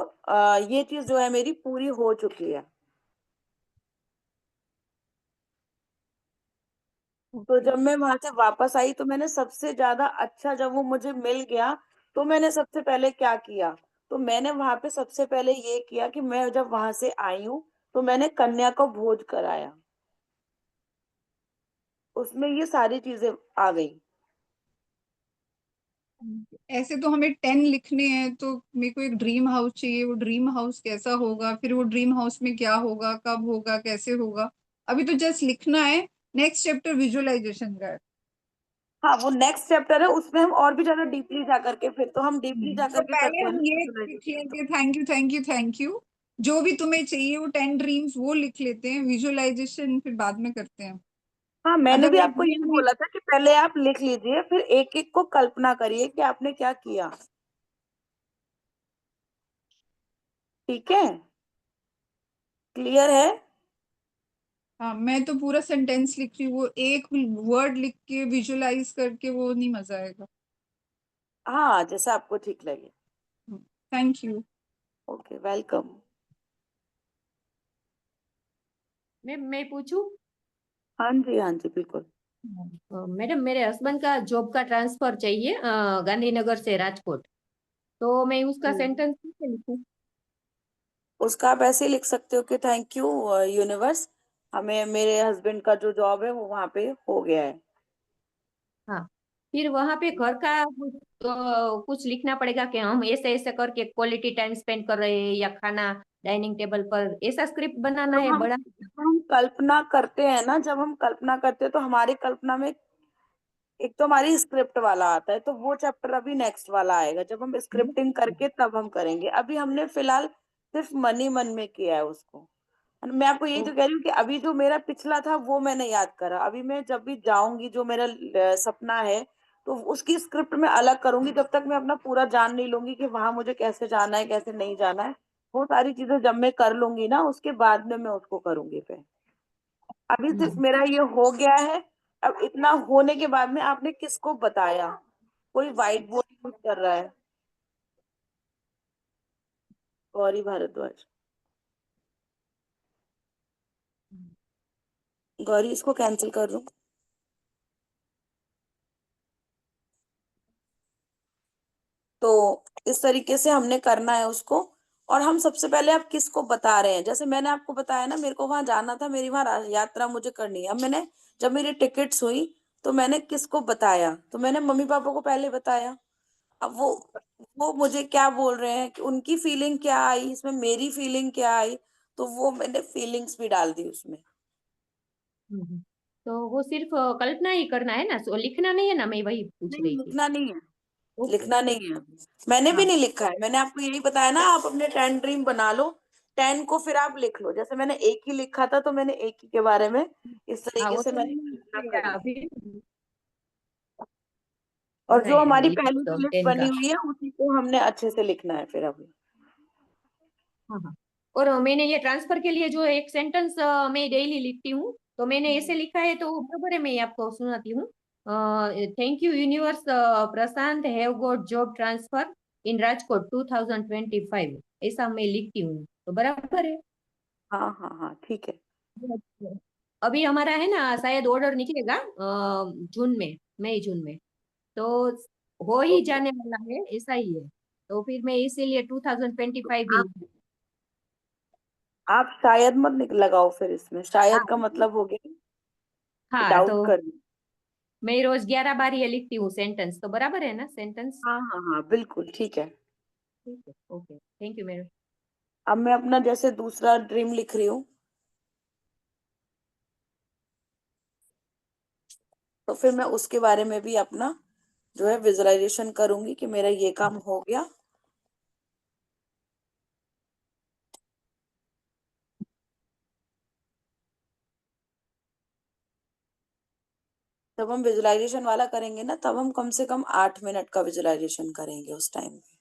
ये चीज जो है मेरी पूरी हो चुकी है। तो जब मैं वहां से वापस आई तो मैंने सबसे ज्यादा अच्छा, जब वो मुझे मिल गया, तो मैंने सबसे पहले क्या किया, तो मैंने वहां पे सबसे पहले ये किया कि मैं जब वहां से आई हूँ तो मैंने कन्या को भोज कराया, उसमें ये सारी चीजें आ गई। ऐसे तो हमें 10 लिखने हैं, तो मेरे को एक ड्रीम हाउस चाहिए। वो ड्रीम हाउस कैसा होगा, फिर वो ड्रीम हाउस में क्या होगा, कब होगा, कैसे होगा। अभी तो जस्ट लिखना है। नेक्स्ट चैप्टर विजुअलाइजेशन का है। हाँ, वो नेक्स्ट चैप्टर है, उसमें हम और भी ज्यादा डीपली जा करके, फिर तो हम डीपली जा तो करके पहले करते हैं हम ना ये लिख visualization। लेते हैं। Thank you, thank you, thank you. जो भी तुम्हें चाहिए वो 10 ड्रीम्स वो लिख लेते हैं। विजुअलाइजेशन फिर बाद में करते हैं। हाँ, मैंने भी आपको यही अदरवाइज बोला था कि पहले आप लिख लीजिए, फिर एक एक को कल्पना करिए कि आपने क्या किया। ठीक है, क्लियर है? हाँ, मैं तो पूरा सेंटेंस लिख रही हूँ। वो एक वर्ड लिख के विजुअलाइज करके वो नहीं मजा आएगा। हाँ, जैसा आपको ठीक लगे। Thank you. Okay, welcome. मैं पूछूं? हाँ जी, हाँ जी, बिल्कुल। मैडम, मेरे हस्बैंड का जॉब का ट्रांसफर चाहिए गांधीनगर से राजकोट। तो मैं उसका सेंटेंस कैसे लिखूं? उसका आप ऐसे ही लिख सकते हो कि थैंक यू यूनिवर्स, हमें मेरे हस्बैंड का जो जॉब है वो वहाँ पे हो गया है। हाँ, फिर वहां पे घर का कुछ लिखना पड़ेगा कि हम ऐसे ऐसे करके क्वालिटी टाइम स्पेंड कर रहे हैं, या खाना डाइनिंग टेबल पर, ऐसा स्क्रिप्ट बनाना जब है हम बड़ा? जब हम कल्पना करते हैं ना, जब हम कल्पना करते हैं तो हमारी कल्पना में एक तो हमारी स्क्रिप्ट वाला आता है, तो वो चैप्टर अभी नेक्स्ट वाला आएगा, जब हम स्क्रिप्टिंग करके तब हम करेंगे। अभी हमने फिलहाल सिर्फ मन ही मन में किया है उसको। मैं आपको यही तो कह रही हूँ कि अभी जो मेरा पिछला था वो मैंने याद करा, अभी मैं जब भी जाऊंगी जो मेरा सपना है तो उसकी स्क्रिप्ट में अलग करूंगी। जब तक मैं अपना पूरा जान नहीं लूंगी कि वहां मुझे कैसे जाना है कैसे नहीं जाना है, वो सारी चीजें जब मैं कर लूंगी ना उसके बाद में मैं उसको करूंगी फिर। अभी सिर्फ मेरा ये हो गया है। अब इतना होने के बाद में आपने किसको बताया? कोई व्हाइट बोर्ड यूज कर रहा है? गौरी भारद्वाज। गौरी, इसको कैंसिल कर दो। तो इस तरीके से हमने करना है उसको। और हम सबसे पहले आप किसको बता रहे हैं? जैसे मैंने आपको बताया ना, मेरे को वहां जाना था, मेरी वहां यात्रा मुझे करनी है। अब मैंने जब मेरी टिकट्स हुई तो मैंने किसको बताया? तो मैंने मम्मी पापा को पहले बताया। अब वो मुझे क्या बोल रहे हैं कि उनकी फीलिंग क्या आई इसमें, मेरी फीलिंग क्या आई, तो वो मैंने फीलिंग्स भी डाल दी उसमें। हम्म। तो वो सिर्फ कल्पना ही करना है ना, सो लिखना नहीं है ना? मैं वही पूछ नहीं, रही थी। लिखना नहीं है। ओके। लिखना नहीं है, मैंने भी हाँ, नहीं लिखा है। मैंने आपको यही बताया ना, आप अपने 10 ड्रीम बना लो, 10 को फिर आप लिख लो। जैसे मैंने एक ही लिखा था तो मैंने एक ही के बारे में इस हाँ, तरीके वो से तो मैंने मैंने लिख कल्पना लिया करी। अभी। और जो बनाया है हमारी लिस्ट पहले तो की लिस्ट 10 बनी का। हुई है उसी को हमने अच्छे से लिखना है फिर अभी। हाँ हाँ। और मैंने ये ट्रांसफर के लिए जो एक सेंटेंस मैं डेली लिखती हूँ, तो मैंने ऐसे लिखा है, तो बराबर है। मैं आपको सुनाती हूँ। Thank you universe, Prashant have got job transfer इन राजकोट 2025, ऐसा मैं लिखती हूँ, तो बराबर है। हाँ हाँ हाँ, ठीक है। अभी हमारा है ना, शायद ऑर्डर निकलेगा जून में, मई जून में। तो हो ही ओके, जाने वाला है, ऐसा ही है। तो फिर मैं इसीलिए 2025 भी आप आप शायद मत लगाओ फिर इसमें, शायद का हाँ। मतलब हो गया कि हाँ, डाउट तो करना। मैं रोज 11 बार ये लिखती हूँ सेंटेंस, तो बराबर है ना सेंटेंस? हाँ हाँ हाँ, बिल्कुल ठीक है। ठीक है, ओके, थैंक यू मैडम। अब मैं अपना जैसे दूसरा ड्रीम लिख रही हूँ, तो फिर मैं उसके बारे में भी अपना जो है विजुअलाइजेशन करूंगी कि मेरा ये काम हो गया। जब हम विजुअलाइजेशन वाला करेंगे ना, तब हम कम से कम 8 मिनट का विजुअलाइजेशन करेंगे उस टाइम पे।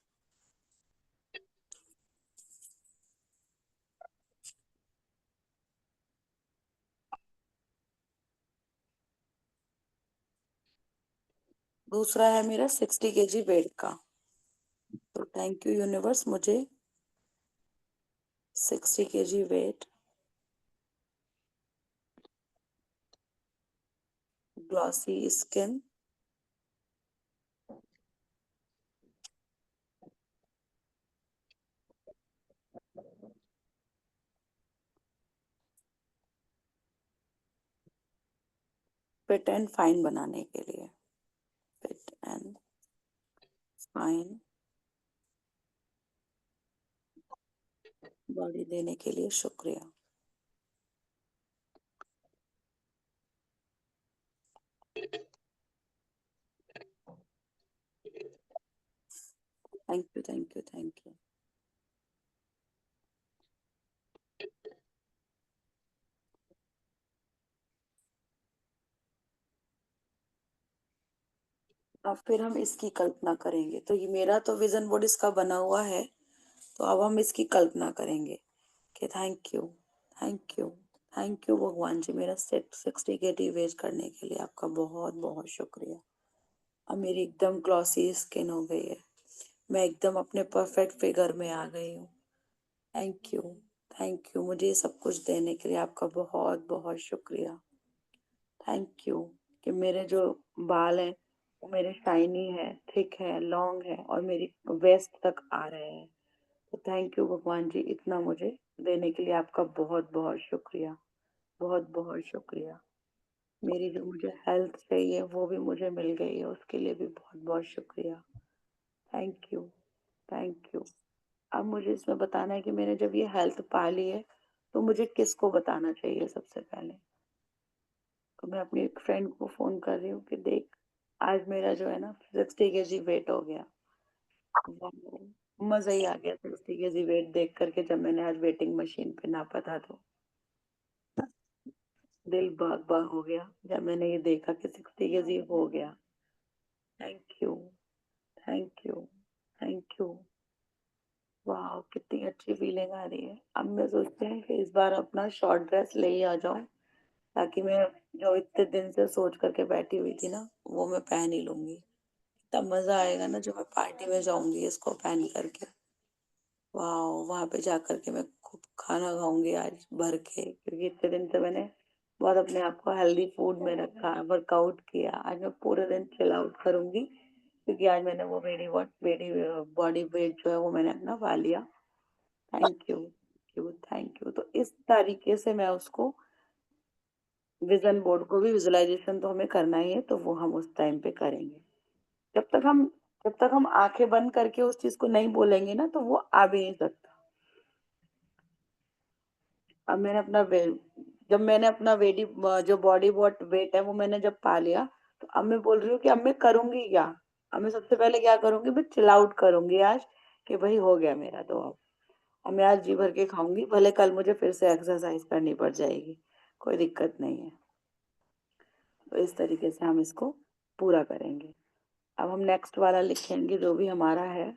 दूसरा है मेरा 60 kg वेट का। तो थैंक यू यूनिवर्स, मुझे 60 kg weight, glossy skin, fit and fine बनाने के लिए, फिट एंड फाइन बॉडी देने के लिए शुक्रिया। Thank you, thank you, thank you. अब फिर हम इसकी कल्पना करेंगे। तो ये मेरा तो विजन बोर्ड इसका बना हुआ है, तो अब हम इसकी कल्पना करेंगे कि thank you, thank you, thank you भगवान जी, मेरा 60 kg वेट करने के लिए आपका बहुत बहुत शुक्रिया। अब मेरी एकदम ग्लॉसी स्किन हो गई है, मैं एकदम अपने परफेक्ट फिगर में आ गई हूँ। थैंक यू, थैंक यू, मुझे ये सब कुछ देने के लिए आपका बहुत बहुत शुक्रिया। थैंक यू कि मेरे जो बाल हैं वो मेरे शाइनी है, थिक है, लॉन्ग है और मेरी वेस्ट तक आ रहे हैं। तो थैंक यू भगवान जी, इतना मुझे देने के लिए आपका बहुत बहुत शुक्रिया, बहुत बहुत शुक्रिया। मेरी जो मुझे हेल्थ चाहिए वो भी मुझे मिल गई है, उसके लिए भी बहुत बहुत शुक्रिया। Thank you, thank you. अब मुझे इसमें बताना है कि मैंने जब ये हेल्थ पा ली है तो मुझे किसको बताना चाहिए सबसे पहले। तो मैं अपनी एक फ्रेंड को फोन कर रही हूँ कि देख, आज मेरा जो है ना 60 kg वेट हो गया। वाह, मजा ही आ गया 60 kg वेट देख करके, जब मैंने आज वेटिंग मशीन पे नापा था तो दिल बाग बाग हो गया जब मैंने ये देखा कि 60 kg हो गया। Thank you, thank you, thank you. वाह, कितनी अच्छी फीलिंग आ रही है। अब मैं सोचती हूँ कि इस बार अपना शॉर्ट ड्रेस ले ही आ जाऊं, ताकि मैं जो इतने दिन से सोच करके बैठी हुई थी ना वो मैं पहन ही लूंगी। तब मजा आएगा ना, जो मैं पार्टी में जाऊंगी इसको पहन करके। वाह, वहां पे जा करके मैं खूब खाना खाऊंगी आज भर के, क्योंकि इतने दिन से मैंने बहुत अपने आप को हेल्दी फूड में रखा, वर्कआउट किया। आज मैं पूरे दिन चिल आउट करूंगी, क्योंकि आज मैंने वो मेरी बॉडी वेट जो है वो मैंने अपना पा लिया। Thank you, thank you, thank you. तो इस तरीके से मैं उसको, विजन बोर्ड को भी विजुअलाइजेशन तो हमें करना ही है, तो वो हम उस टाइम पे करेंगे। जब तक हम जब तक हम आंखें बंद करके उस चीज को नहीं बोलेंगे ना, तो वो आ भी नहीं सकता। अब जब मैंने अपना जो बॉडी वेट है वो मैंने जब पा लिया, तो अब मैं बोल रही हूँ कि अब मैं करूंगी क्या। अब मैं सबसे पहले क्या करूंगी, मैं चिल आउट करूंगी आज, कि भाई हो गया मेरा। तो अब मैं आज जी भर के खाऊंगी, भले कल मुझे फिर से एक्सरसाइज करनी पड़ जाएगी, कोई दिक्कत नहीं है। तो इस तरीके से हम इसको पूरा करेंगे। अब हम नेक्स्ट वाला लिखेंगे जो भी हमारा है।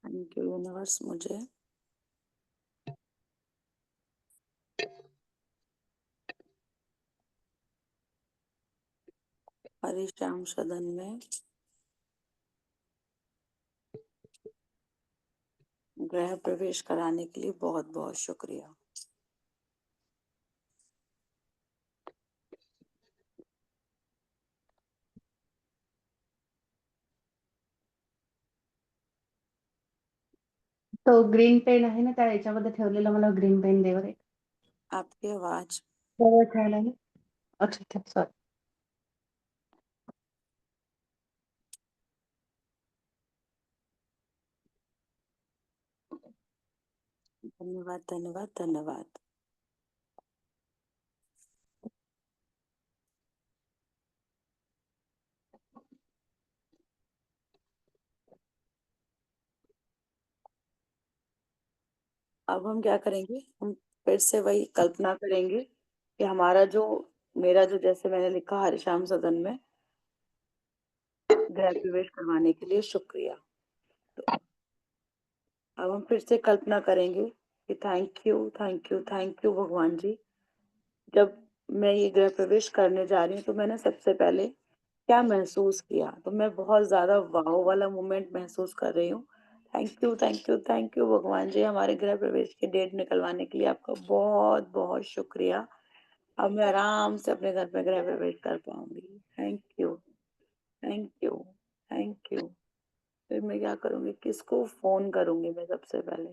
थैंक यू यूनिवर्स, मुझे हरिश्याम सदन में गृह प्रवेश कराने के लिए बहुत बहुत शुक्रिया। तो ग्रीन पेन आहे ना, त्या याच्यामध्ये ठेवलेलं, मला ग्रीन पेन दे बरं. आपकी आवाज जवळ ठेवलं ना. अच्छा अच्छा, सॉरी. धन्यवाद, धन्यवाद, धन्यवाद। अब हम क्या करेंगे, हम फिर से वही कल्पना करेंगे कि मेरा जो जैसे मैंने लिखा, हरिश्याम सदन में गृह प्रवेश करवाने के लिए शुक्रिया। तो अब हम फिर से कल्पना करेंगे कि thank you, thank you, thank you भगवान जी। जब मैं ये गृह प्रवेश करने जा रही हूँ तो मैंने सबसे पहले क्या महसूस किया, तो मैं बहुत ज्यादा वाव वाला मोमेंट महसूस कर रही हूँ। Thank you, thank you, thank you भगवान जी, हमारे गृह प्रवेश की डेट निकलवाने के लिए आपका बहुत बहुत शुक्रिया। अब मैं आराम से अपने घर पे गृह प्रवेश कर पाऊंगी। Thank you, thank you, thank you. फिर मैं क्या करूंगी, किसको फोन करूंगी मैं सबसे पहले।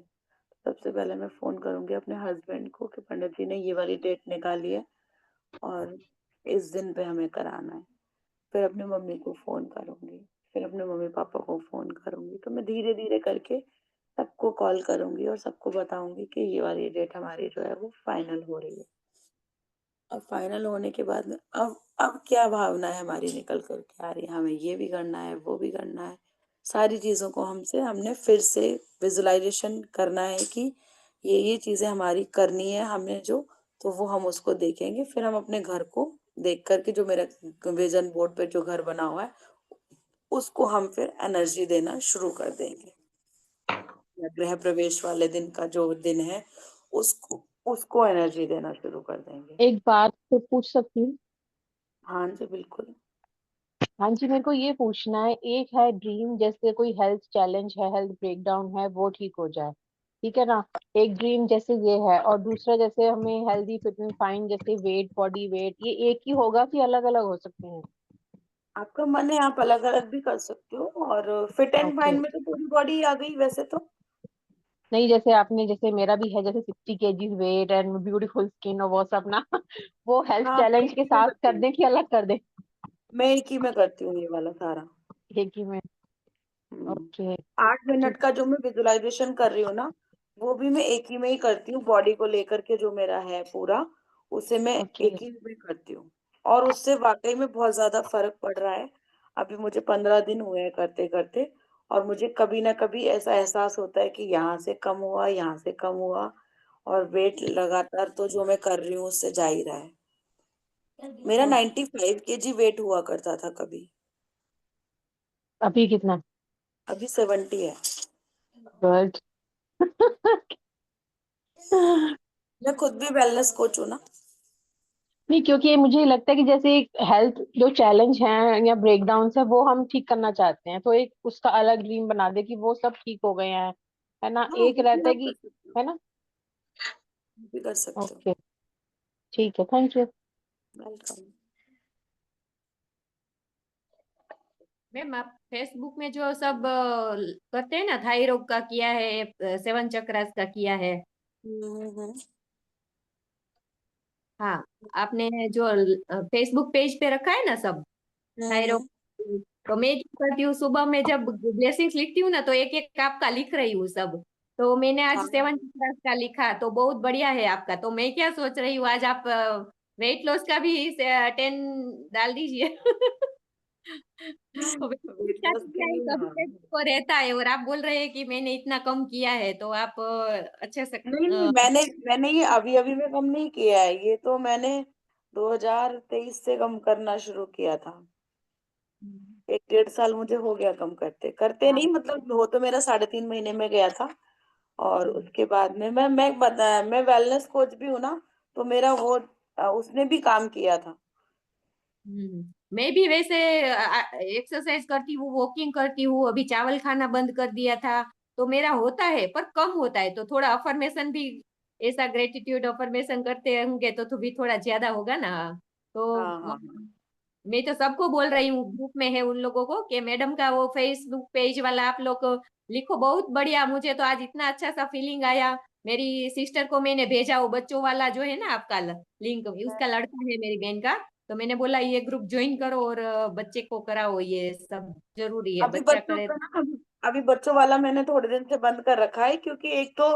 सबसे पहले मैं फोन करूंगी अपने हस्बैंड को कि पंडित जी ने ये वाली डेट निकाली है और इस दिन पे हमें कराना है। फिर अपने मम्मी को फोन करूंगी, फिर अपने मम्मी पापा को फोन करूंगी। तो मैं धीरे धीरे करके सबको कॉल करूंगी और सबको बताऊंगी कि ये वाली डेट हमारी जो है वो फाइनल हो रही है। और फाइनल होने के बाद में अब क्या भावना है हमारी निकल कर के आ रही है, हमें ये भी करना है, वो भी करना है। सारी चीज़ों को हमने फिर से विजुअलाइजेशन करना है कि ये चीज़ें हमारी करनी है हमें जो, तो वो हम उसको देखेंगे। फिर हम अपने घर को देख कर के, जो मेरा विजन बोर्ड पे जो घर बना हुआ है, उसको हम फिर एनर्जी देना शुरू कर देंगे। या गृह प्रवेश वाले दिन का जो दिन है, उसको एनर्जी देना शुरू कर देंगे। एक बात तो पूछ सकती हूँ? हाँ जी, बिल्कुल। हाँ जी, मेरे को ये पूछना है, एक है ड्रीम जैसे कोई हेल्थ चैलेंज है, हेल्थ ब्रेकडाउन है, वो ठीक हो जाए, ठीक है ना? एक ड्रीम जैसे ये है, और दूसरा जैसे हमें हेल्दी फिट एंड फाइन, जैसे वेट, बॉडी वेट, ये एक ही होगा कि अलग अलग हो सकते हैं? आपका मन है, आप अलग अलग भी कर सकते हो। और फिट एंड ओके। फाइन में तो पूरी बॉडी आ गई वैसे तो। नहीं, जैसे आपने, जैसे मेरा भी है, जैसे 60 kg weight and beautiful skin और वो सब ना वो हेल्थ हाँ, मैं चैलेंज एक के ही में साथ करती कर हूँ, दें कि अलग कर दें? मैं एक ही में करती हूँ ये वाला सारा। एक ही में? हम्म। ओके। 8 मिनट का जो मैं विजुअलाइजेशन कर रही हूँ ना, वो भी मैं एक ही में ही करती हूँ। बॉडी को लेकर के जो मेरा है पूरा, उसे मैं ओके। एक ही में करती हूँ। और उससे वाकई में बहुत ज्यादा फर्क पड़ रहा है। अभी मुझे 15 दिन हुए हैं करते करते, और मुझे कभी ना कभी ऐसा एहसास होता है कि यहाँ से कम हुआ, यहाँ से कम हुआ। और वेट लगातार तो जो मैं कर रही हूँ उससे जा ही रहा है। मेरा 95 kg वेट हुआ करता था कभी, अभी कितना? अभी 70 है। गुड। मैं खुद भी वेलनेस कोच हूँ ना। नहीं, क्योंकि मुझे लगता है कि जैसे हेल्थ जो चैलेंज है या ब्रेकडाउन है, वो हम ठीक करना चाहते हैं, तो एक उसका अलग ड्रीम बना दे कि वो सब ठीक हो गए हैं, है ना? हाँ, एक वो भी रहता है आप कर कि, सकते हो, है ना? वो भी कर सकते हो। ओके, ठीक है, थैंक यू। वेलकम। मैम आप फेसबुक में जो सब करते हैं ना, थाई रोग का किया है, 7 चक्रास का किया है। हम्म। हाँ, आपने जो फेसबुक पेज पे रखा है ना सब थाई रोग। हम्म। तो मैं क्या करती हूँ, सुबह में जब ब्लेसिंग्स लिखती हूँ ना, तो एक एक आपका लिख रही हूँ सब। तो मैंने आज हाँ, 7 चक्रास का लिखा, तो बहुत बढ़िया है आपका। तो मैं क्या सोच रही हूँ, आज आप वेट लॉस का भी 10 डाल दीजिए। तो वेट क्या लॉस के क्या है, लिए सभी हाँ। को रहता है, और आप बोल रहे हैं कि मैंने इतना कम किया है, तो आप अच्छे से नहीं नहीं, मैंने ये अभी अभी में कम नहीं किया है। ये तो मैंने 2023 से कम करना शुरू किया था। 1 डेढ़ साल मुझे हो गया कम करते करते। हाँ। नहीं मतलब, हो तो मेरा 3.5 महीने में गया था। और उसके बाद में मैं वेलनेस कोच भी हूँ ना, तो मेरा वो उसने भी काम किया था। मैं भी वैसे एक्सरसाइज करती हूँ, वॉकिंग करती हूँ, अभी चावल खाना बंद कर दिया था। तो मेरा होता है पर कम होता है, तो थोड़ा अफर्मेशन भी, ऐसा ग्रेटिट्यूड अफर्मेशन करते होंगे तो भी थोड़ा ज्यादा होगा ना। तो हाँ हाँ हाँ। मैं तो सबको बोल रही हूँ, ग्रुप में है उन लोगों को, कि मैडम का वो फेसबुक पेज वाला आप लोग लिखो, बहुत बढ़िया। मुझे तो आज इतना अच्छा सा फीलिंग आया। मेरी सिस्टर को मैंने भेजा, वो बच्चों वाला जो है ना आपका लिंक, उसका लड़का है मेरी बहन का। तो मैंने बोला ये ग्रुप ज्वाइन करो और बच्चे को कराओ, ये सब जरूरी है, अभी बच्चा बच्चों करे। का ना, अभी बच्चों वाला मैंने थोड़े दिन से बंद कर रखा है, क्योंकि एक तो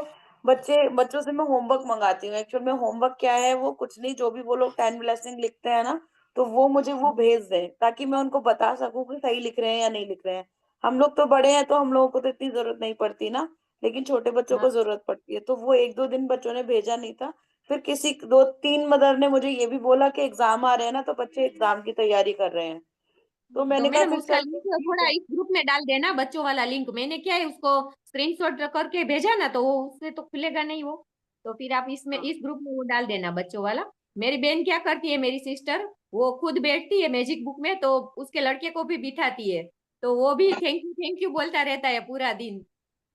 बच्चों से मैं होमवर्क मंगाती हूँ। एक्चुअल में होमवर्क क्या है, वो कुछ नहीं, जो भी वो लोग 10 ब्लेसिंग लिखते हैं ना, तो वो मुझे वो भेज दें ताकि मैं उनको बता सकूं कि सही लिख रहे हैं या नहीं लिख रहे हैं। हम लोग तो बड़े हैं, तो हम लोगों को तो इतनी जरूरत नहीं पड़ती ना, लेकिन छोटे बच्चों हाँ। को जरूरत पड़ती है। तो वो 1-2 दिन बच्चों ने भेजा नहीं था। फिर किसी 2-3 मदर ने मुझे ये भी बोला कि एग्जाम आ रहे हैं ना, तो बच्चे एग्जाम की तैयारी कर रहे हैं। तो तो मैंने कहा मैडम फिर उसका चल लिंक ठीक थोड़ा है। इस ग्रुप में डाल देना, बच्चों वाला लिंक। मैंने क्या है, उसको स्क्रीनशॉट करके भेजा ना, तो वो उससे तो खुलेगा नहीं वो। तो फिर आप इसमें हाँ इस ग्रुप में वो डाल देना बच्चों वाला। मेरी बहन क्या करती है, मेरी सिस्टर, वो खुद बैठती है मैजिक बुक में, तो उसके लड़के को भी बिठाती है। तो वो भी थैंक यू बोलता रहता है पूरा दिन,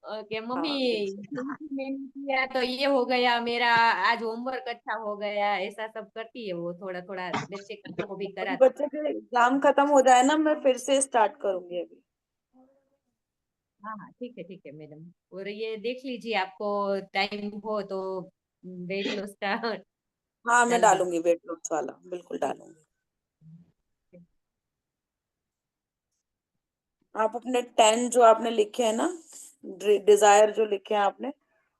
कि मम्मी हाँ, थैंक यू, मैंने किया तो ये हो गया मेरा, आज होमवर्क अच्छा हो गया, ऐसा सब करती है वो। थोड़ा थोड़ा बच्चे को भी अभी कराती बच्चे के एग्जाम खत्म हो जाए ना, मैं फिर से स्टार्ट करूंगी अभी। हाँ हाँ ठीक है मैडम। और ये देख लीजिए, आपको टाइम हो तो वेट लॉस का हाँ, मैं डाल दीजिए। डालूंगी वेट लॉस वाला, बिल्कुल ठीक डालूंगी। आप अपने 10 जो आपने लिखे हैं ना, डिजायर जो लिखे हैं आपने,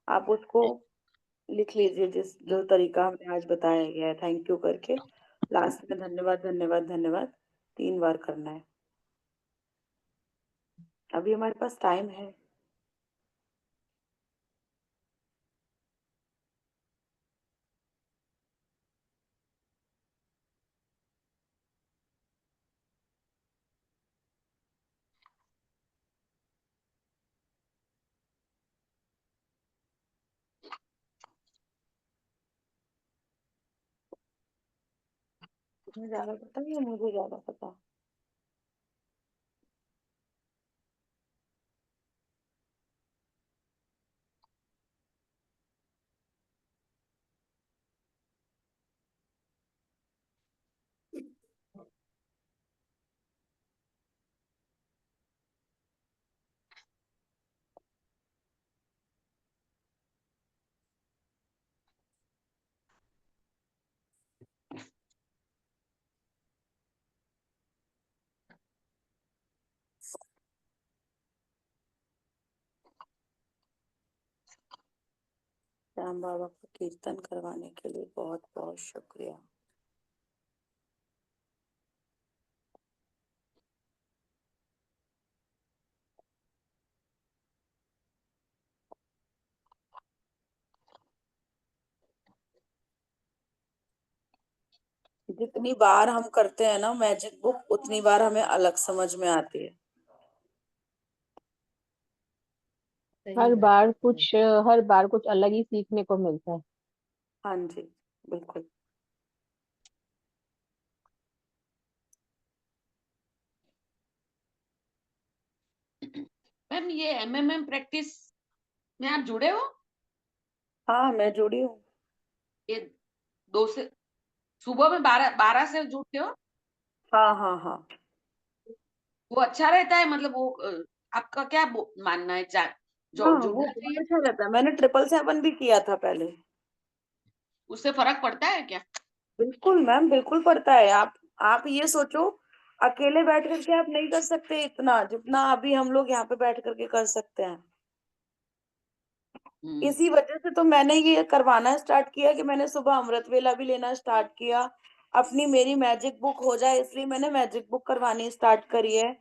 आप उसको लिख लीजिए, जिस जो तरीका हमें आज बताया गया है, थैंक यू करके लास्ट में धन्यवाद धन्यवाद धन्यवाद 3 बार करना है। अभी हमारे पास टाइम है। तुम्हें ज्यादा पता है या मुझे ज्यादा पता? राम बाबा को कीर्तन करवाने के लिए बहुत बहुत शुक्रिया। जितनी बार हम करते हैं ना मैजिक बुक, उतनी बार हमें अलग समझ में आती है। सही हर बात बार है। कुछ हर बार कुछ अलग ही सीखने को मिलता है। हाँ जी, बिल्कुल। मैम ये एमएमएम प्रैक्टिस में आप जुड़े हो? हाँ, मैं जुड़ी हूँ। ये 2 से सुबह में 12 से जुड़ते हो? हाँ हाँ हाँ। वो अच्छा रहता है, मतलब वो आपका क्या मानना है? हाँ, जो वो जुड़ना बहुत चाहिए? अच्छा रहता है। मैंने 777 भी किया था पहले। उससे फर्क पड़ता है क्या? बिल्कुल मैम, बिल्कुल पड़ता है। आप ये सोचो, अकेले बैठ करके आप नहीं कर सकते इतना जितना अभी हम लोग यहाँ पे बैठ करके कर सकते हैं। हम्म। इसी वजह से तो मैंने ये करवाना स्टार्ट किया कि मैंने सुबह अमृत वेला भी लेना स्टार्ट किया। अपनी मेरी मैजिक बुक हो जाए इसलिए मैंने मैजिक बुक करवानी स्टार्ट करी है।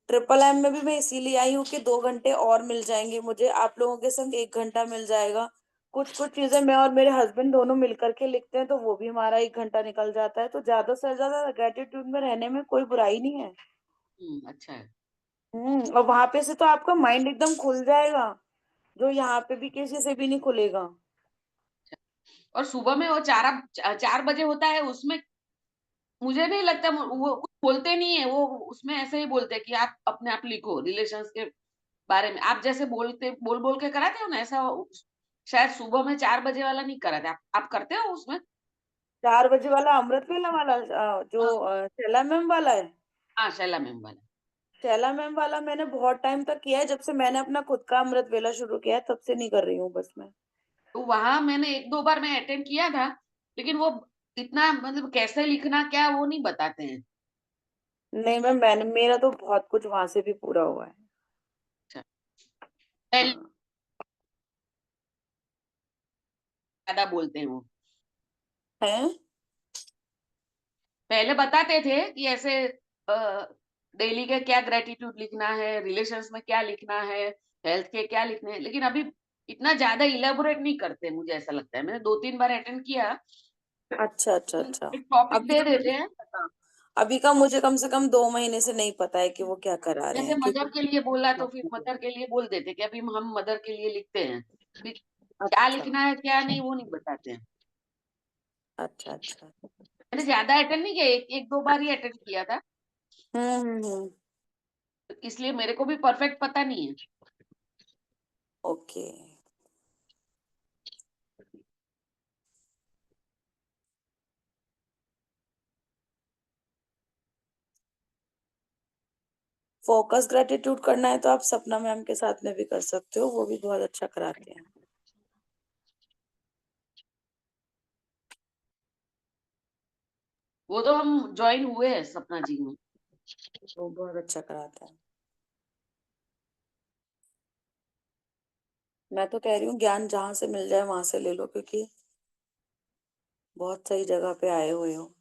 ट्रिपल एम में भी मैं इसीलिए आई हूँ कि 2 घंटे और मिल जाएंगे मुझे, आप लोगों के संग 1 घंटा मिल जाएगा। कुछ कुछ चीजें मैं और मेरे हस्बैंड दोनों मिल करके लिखते हैं, तो वो भी हमारा 1 घंटा निकल जाता है। तो ज्यादा से ज्यादा ग्रेटिट्यूड में रहने में कोई बुराई नहीं है। अच्छा है। और वहां पे से तो आपका माइंड एकदम खुल जाएगा, जो यहाँ पे भी किसी से भी नहीं खुलेगा। और सुबह में वो 4 बजे होता है, उसमें मुझे नहीं लगता वो कुछ बोलते नहीं है, वो उसमें ऐसे ही बोलते हैं कि आप अपने आप लिखो रिलेशंस के बारे में। आप जैसे बोल बोल के कराते हो ना, ऐसा शायद सुबह में 4 बजे वाला नहीं कराते। आप करते हो उसमें? 4 बजे वाला अमृत वेला वाला जो हाँ शैला मैम वाला है। हाँ, शैला मैम वाला। शैला मैम वाला मैंने बहुत टाइम तक किया है, जब से मैंने अपना खुद का अमृत वेला शुरू किया है तब से नहीं कर रही हूँ बस मैं। तो वहां मैंने 1-2 बार मैं अटेंड किया था, लेकिन वो इतना मतलब कैसे लिखना क्या वो नहीं बताते हैं। नहीं मैम, मैंने मेरा तो बहुत कुछ वहां से भी पूरा हुआ है। अच्छा, पहले हाँ। ज्यादा बोलते हैं वो। हैं? पहले बताते थे कि ऐसे डेली के क्या ग्रेटिट्यूड लिखना है, रिलेशंस में क्या लिखना है, हेल्थ के क्या लिखने हैं, लेकिन अभी इतना ज्यादा इलेबोरेट नहीं करते, मुझे ऐसा लगता है। मैंने 2-3 बार अटेंड किया। अच्छा अच्छा अच्छा। एक टॉपिक अभी दे का मुझे देते नहीं हैं, पता। अभी का मुझे कम से कम 2 महीने से नहीं पता है कि वो क्या करा रहे जैसे हैं, मदर क्योंकि के लिए बोला तो फिर मदर के लिए बोल देते कि अभी हम मदर के लिए लिखते हैं। अभी क्या अच्छा लिखना है क्या नहीं वो नहीं बताते हैं। अच्छा अच्छा। मैंने ज्यादा अटेंड नहीं किया, एक दो बार ही अटेंड किया था, हम्म। तो इसलिए मेरे को भी परफेक्ट पता नहीं है। ओके। फोकस ग्रेटिट्यूड करना है तो आप सपना मैम के साथ में भी कर सकते हो, वो भी बहुत अच्छा कराते हैं। वो तो हम ज्वाइन हुए हैं सपना जी में। वो बहुत अच्छा कराता है। मैं तो कह रही हूँ ज्ञान जहां से मिल जाए वहां से ले लो, क्योंकि बहुत सही जगह पे आए हुए हो।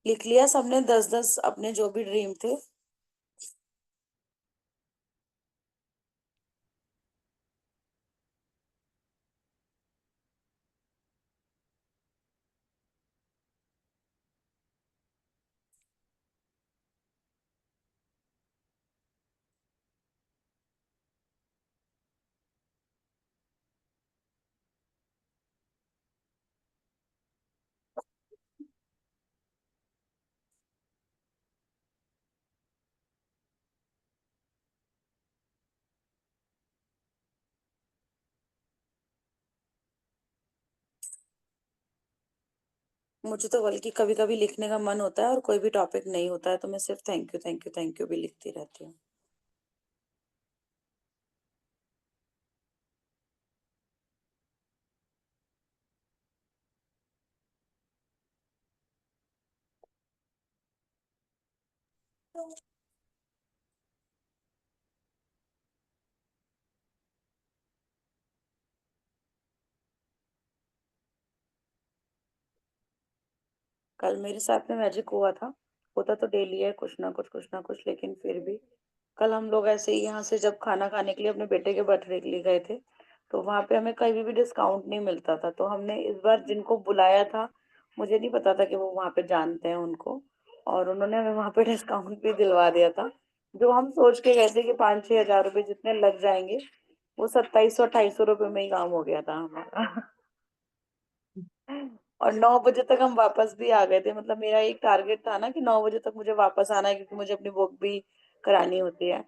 लिख लिया सबने 10-10 अपने जो भी ड्रीम थे? मुझे तो बल्कि कभी कभी लिखने का मन होता है और कोई भी टॉपिक नहीं होता है तो मैं सिर्फ thank you thank you thank you भी लिखती रहती हूँ। कल मेरे साथ में मैजिक हुआ था, होता तो डेली है कुछ ना कुछ, लेकिन फिर भी कल हम लोग ऐसे ही यहाँ से जब खाना खाने के लिए अपने बेटे के बर्थडे के लिए गए थे, तो वहां पे हमें कहीं भी डिस्काउंट नहीं मिलता था, तो हमने इस बार जिनको बुलाया था, मुझे नहीं पता था कि वो वहां पे जानते हैं उनको, और उन्होंने हमें वहां पे डिस्काउंट भी दिलवा दिया था। जो हम सोच के गए थे कि 5-6 हज़ार रुपए जितने लग जाएंगे, वो 2700-2800 रुपये में ही काम हो गया था हमारा। और 9 बजे तक हम वापस भी आ गए थे, मतलब मेरा एक टारगेट था ना कि 9 बजे तक मुझे वापस आना है, क्योंकि मुझे अपनी बुक भी करानी होती है।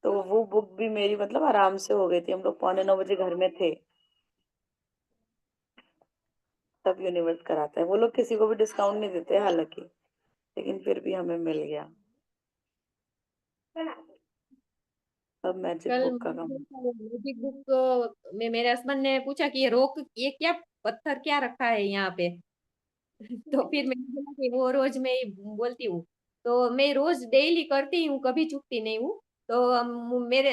तो वो बुक भी मेरी मतलब आराम से हो गई थी, हम लोग 8:45 बजे घर में थे। तब यूनिवर्स कराता है, वो लोग किसी को भी डिस्काउंट नहीं देते हालांकि, लेकिन फिर भी हमें मिल गया। तब मैजिक कल बुक का काम। म्यूजिक बुक में मेरे हस्बैंड ने पूछा कि ये क्या पत्थर क्या रखा है यहाँ पे। तो फिर मैंने बोला कि वो रोज मैं ही बोलती हूँ, तो मैं रोज डेली करती हूँ, कभी चूकती नहीं हूँ। तो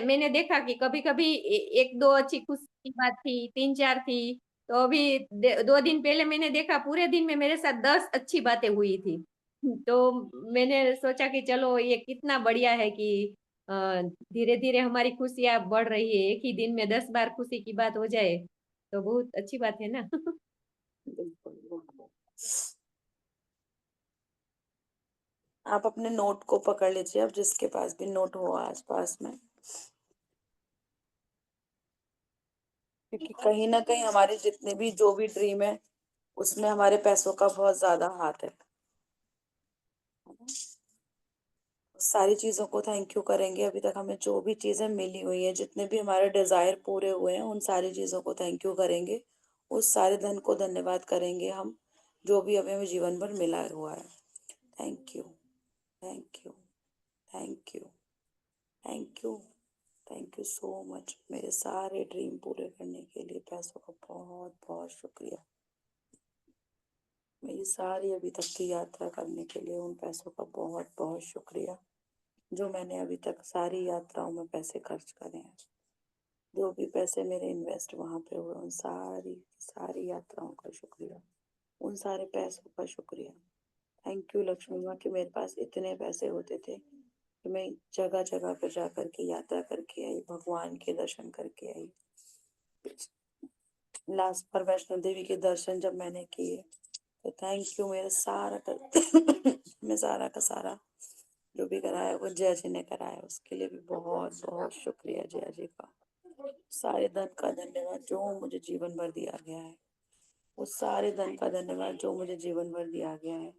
मैंने देखा कि कभी कभी एक दो अच्छी खुशी की बात थी, तीन चार थी। तो अभी 2 दिन पहले मैंने देखा पूरे दिन में मेरे साथ 10 अच्छी बातें हुई थी। तो मैंने सोचा कि चलो ये कितना बढ़िया है कि धीरे धीरे हमारी खुशियां बढ़ रही है, एक ही दिन में 10 बार खुशी की बात हो जाए तो बहुत अच्छी बात है ना। बिल्कुल बिल्कुल। आप अपने नोट को पकड़ लीजिए, अब जिसके पास भी नोट हो आस पास में, क्योंकि कहीं ना कहीं हमारे जितने भी जो भी ड्रीम है उसमें हमारे पैसों का बहुत ज्यादा हाथ है। सारी चीजों को थैंक यू करेंगे, अभी तक हमें जो भी चीजें मिली हुई है, जितने भी हमारे डिजायर पूरे हुए हैं, उन सारी चीजों को थैंक यू करेंगे। उस सारे धन को धन्यवाद करेंगे हम, जो भी अभी हमें जीवन भर मिला हुआ है। Thank you thank you thank you thank you thank you so much. मेरे सारे ड्रीम पूरे करने के लिए पैसों का बहुत बहुत शुक्रिया। मेरी सारी अभी तक की यात्रा करने के लिए उन पैसों का बहुत बहुत शुक्रिया, जो मैंने अभी तक सारी यात्राओं में पैसे खर्च करे हैं। जो भी पैसे मेरे इन्वेस्ट वहां पे हुए, उन सारी सारी यात्राओं का शुक्रिया, उन सारे पैसों का शुक्रिया। थैंक यू लक्ष्मी माँ कि मेरे पास इतने पैसे होते थे कि मैं जगह जगह पर जा करके यात्रा करके आई, भगवान के दर्शन करके आई। लास्ट पर वैष्णो देवी के दर्शन जब मैंने किए, तो थैंक यू मेरा सारा मैं सारा का सारा जो भी कराया वो जय जी ने कराया, उसके लिए भी बहुत बहुत शुक्रिया जय जी का। सारे धन का धन्यवाद जो मुझे जीवन भर दिया गया है, उस सारे धन का धन्यवाद जो मुझे जीवन भर दिया गया है,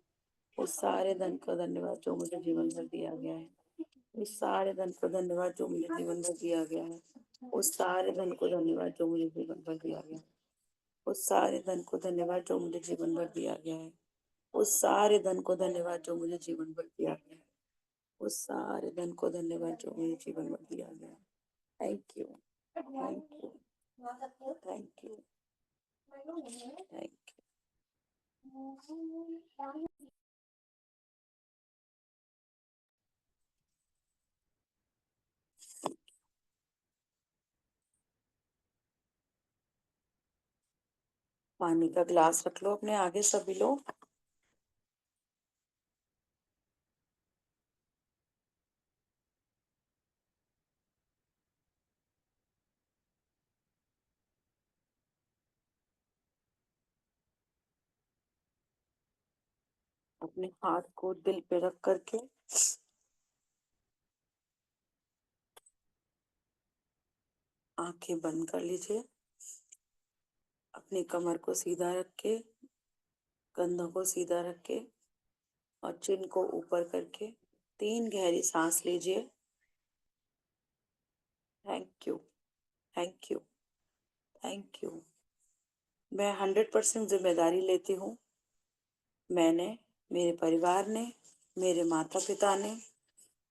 उस सारे धन का धन्यवाद जो मुझे जीवन भर दिया गया है, उस सारे धन को धन्यवाद जो मुझे जीवन भर दिया गया है, उस सारे धन को धन्यवाद जो मुझे जीवन भर दिया गया है, उस सारे धन को धन्यवाद जो मुझे जीवन भर दिया गया है, उस सारे धन को धन्यवाद जो मुझे जीवन भर दिया गया, उस सारे धन को धन्यवाद जो मुझे जीवन भर दिया गया। Thank you, thank you, thank you, thank you. पानी का ग्लास रख लो अपने आगे सभी लोग। अपने हाथ को दिल पे रख करके आंखें बंद कर लीजिए। अपनी कमर को सीधा रख के, कंधों को सीधा रख के और चिन को ऊपर करके 3 गहरी सांस लीजिए। Thank you, thank you, thank you. मैं 100% जिम्मेदारी लेती हूँ। मैंने, मेरे परिवार ने, मेरे माता पिता ने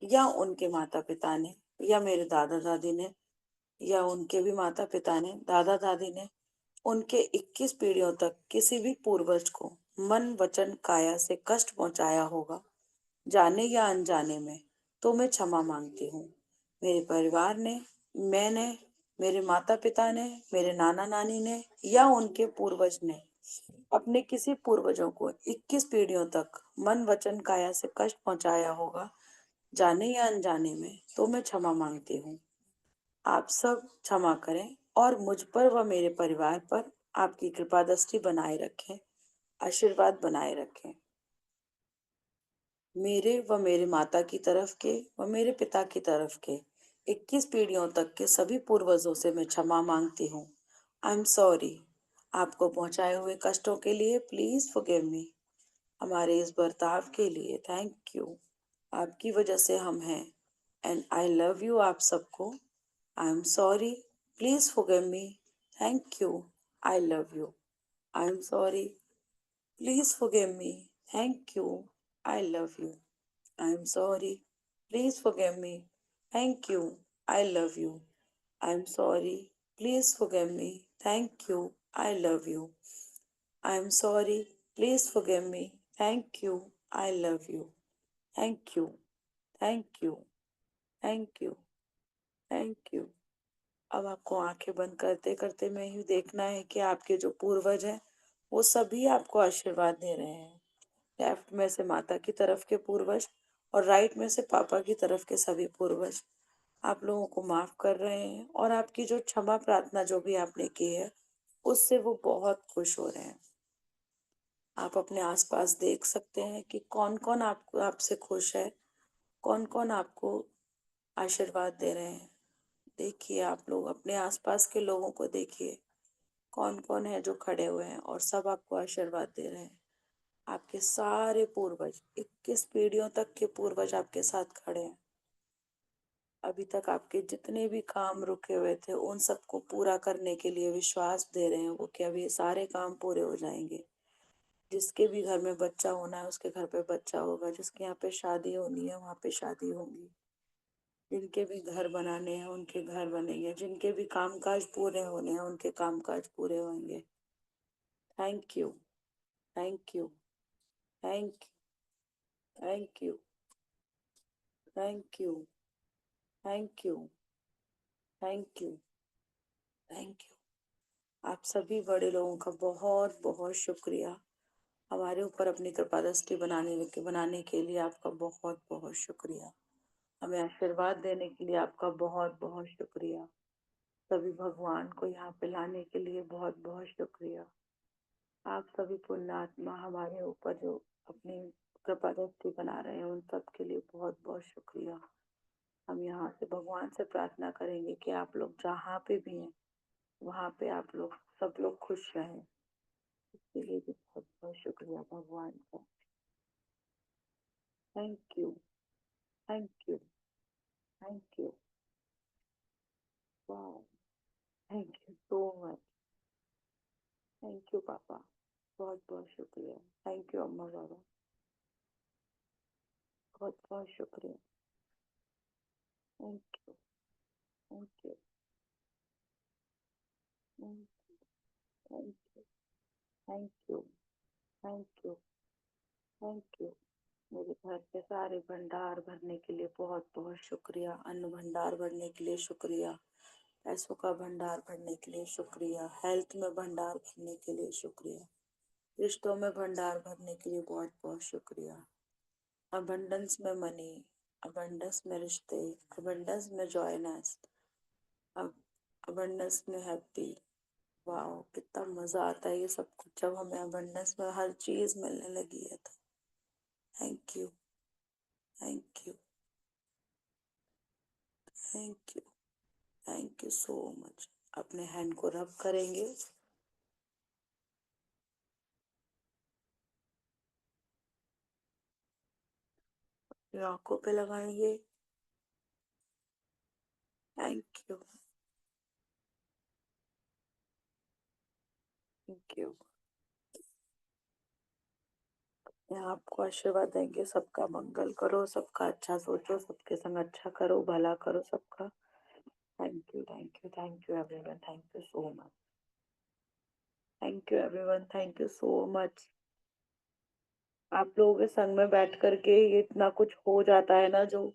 या उनके माता पिता ने या मेरे दादा दादी ने या उनके भी माता पिता ने, दादा दादी ने, उनके 21 पीढ़ियों तक किसी भी पूर्वज को मन वचन काया से कष्ट पहुंचाया होगा, जाने या अनजाने में, तो मैं क्षमा मांगती हूँ। मेरे परिवार ने, मैंने, मेरे माता पिता ने, मेरे नाना नानी ने या उनके पूर्वज ने अपने किसी पूर्वजों को 21 पीढ़ियों तक मन वचन काया से कष्ट पहुंचाया होगा, जाने या अनजाने में, तो मैं क्षमा मांगती हूँ। आप सब क्षमा करें और मुझ पर व मेरे परिवार पर आपकी कृपा दृष्टि बनाए रखें, आशीर्वाद बनाए रखें। मेरे व मेरे माता की तरफ के व मेरे पिता की तरफ के 21 पीढ़ियों तक के सभी पूर्वजों से मैं क्षमा मांगती हूँ। I am sorry. आपको पहुंचाए हुए कष्टों के लिए प्लीज फॉरगिव मी। हमारे इस बर्ताव के लिए थैंक यू। आपकी वजह से हम हैं एंड आई लव यू आप सबको। I am sorry, please forgive me. Thank you, I love you. I am sorry, please forgive me. Thank you, I love you. I am sorry. Please forgive me. Thank you. I love you. I am sorry. Please forgive me. Thank you. I love you. I am sorry. Please forgive me. Thank you. I love you. Thank you. Thank you. Thank you. Thank you. अब आपको आंखें बंद करते करते में ही देखना है कि आपके जो पूर्वज हैं वो सभी आपको आशीर्वाद दे रहे हैं। लेफ्ट में से माता की तरफ के पूर्वज और राइट में से पापा की तरफ के सभी पूर्वज आप लोगों को माफ कर रहे हैं और आपकी जो क्षमा प्रार्थना जो भी आपने की है उससे वो बहुत खुश हो रहे हैं। आप अपने आसपास देख सकते हैं कि कौन कौन आपको आपसे खुश है, कौन कौन आपको आशीर्वाद दे रहे हैं। देखिए, आप लोग अपने आसपास के लोगों को देखिए, कौन कौन है जो खड़े हुए हैं और सब आपको आशीर्वाद दे रहे हैं। आपके सारे पूर्वज, 21 पीढ़ियों तक के पूर्वज आपके साथ खड़े हैं। अभी तक आपके जितने भी काम रुके हुए थे उन सबको पूरा करने के लिए विश्वास दे रहे हैं वो कि अभी सारे काम पूरे हो जाएंगे। जिसके भी घर में बच्चा होना है उसके घर पे बच्चा होगा, जिसके यहाँ पे शादी होनी है वहाँ पे शादी होगी, जिनके भी घर बनाने हैं उनके घर बनेंगे, जिनके भी कामकाज पूरे होने हैं उनके कामकाज पूरे होंगे। Thank you, thank you, thank you, thank you, thank you, thank you, thank you, thank you. आप सभी बड़े लोगों का बहुत बहुत शुक्रिया। हमारे ऊपर अपनी कृपा दृष्टि बनाने के लिए आपका बहुत बहुत शुक्रिया। हमें आशीर्वाद देने के लिए आपका बहुत बहुत शुक्रिया। सभी भगवान को यहाँ पे लाने के लिए बहुत बहुत शुक्रिया। आप सभी पुण्यात्मा हमारे ऊपर जो अपनी कृपा दृष्टि बना रहे हैं उन सब के लिए बहुत बहुत शुक्रिया। हम यहाँ से भगवान से प्रार्थना करेंगे कि आप लोग जहाँ पे भी हैं वहाँ पे आप लोग सब लोग खुश रहें। इसके लिए भी बहुत बहुत शुक्रिया भगवान का। Thank you, thank you, thank you, वाह, thank you so much. Thank you papa, बहुत बहुत शुक्रिया। थैंक यू अम्मा बाबा, बहुत बहुत शुक्रिया। Thank you, thank you, thank you, thank you, thank you, thank you. मेरे घर के सारे भंडार भरने के लिए बहुत बहुत शुक्रिया। अन्न भंडार भरने के लिए शुक्रिया। पैसों का भंडार भरने के लिए शुक्रिया। हेल्थ में भंडार भरने के लिए शुक्रिया। रिश्तों में भंडार भरने के लिए बहुत बहुत शुक्रिया। अबंडेंस में मनी, अबंडेंस में रिश्ते, अबंडेंस में जॉयनेस, अबंडेंस में हैप्पी। वाओ, कितना मजा आता है ये सब कुछ जब हमें अबंडेंस में हर चीज मिलने लगी है तो। Thank you, thank you, thank you, thank you so much. अपने हैंड को रब करेंगे। आंखों पे लगाएंगे। Thank you, thank you. आपको आशीर्वाद देंगे, सबका मंगल करो, सबका अच्छा सोचो, सबके संग अच्छा करो, भला करो सबका। Thank you, thank you, thank you everyone, thank you so much. Thank you everyone, thank you so much. आप लोगों के संग में बैठ करके ये इतना कुछ हो जाता है ना, जो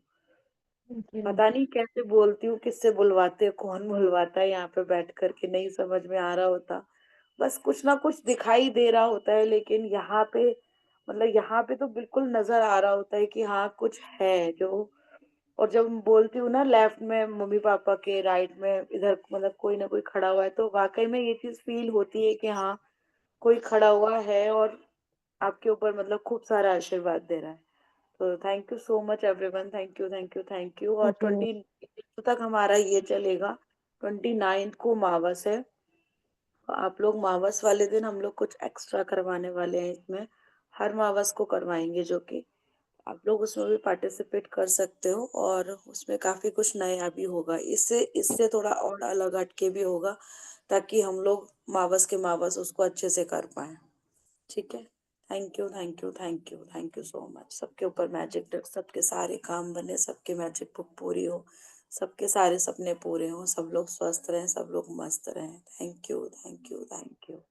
पता नहीं कैसे बोलती हूँ, किससे बुलवाते, कौन बुलवाता है यहाँ पे बैठ करके, नहीं समझ में आ रहा होता। बस कुछ ना कुछ दिखाई दे रहा होता है, लेकिन यहाँ पे मतलब यहाँ पे तो बिल्कुल नजर आ रहा होता है कि हाँ कुछ है जो। और जब मैं बोलती हूँ ना लेफ्ट में मम्मी पापा के, राइट में इधर मतलब कोई ना कोई खड़ा हुआ है, तो वाकई में ये चीज फील होती है कि हाँ कोई खड़ा हुआ है और आपके ऊपर मतलब खूब सारा आशीर्वाद दे रहा है। तो thank you so much everyone, thank you, thank you, thank you. और 20 तक हमारा ये चलेगा। 29 को मावस है। आप लोग मावस वाले दिन हम लोग कुछ एक्स्ट्रा करवाने वाले हैं इसमें। हर मावस को करवाएंगे, जो कि आप लोग उसमें भी पार्टिसिपेट कर सकते हो। और उसमें काफी कुछ नया भी होगा, इससे इससे थोड़ा और अलग हटके भी होगा, ताकि हम लोग मावस के मावस उसको अच्छे से कर पाए। ठीक है। Thank you, thank you, thank you, thank you so much. सबके ऊपर मैजिक, सबके सारे काम बने, सबके मैजिक बुक पूरी हो, सबके सारे सपने पूरे हो, सब लोग स्वस्थ रहें, सब लोग मस्त रहें। Thank you, thank you, thank you.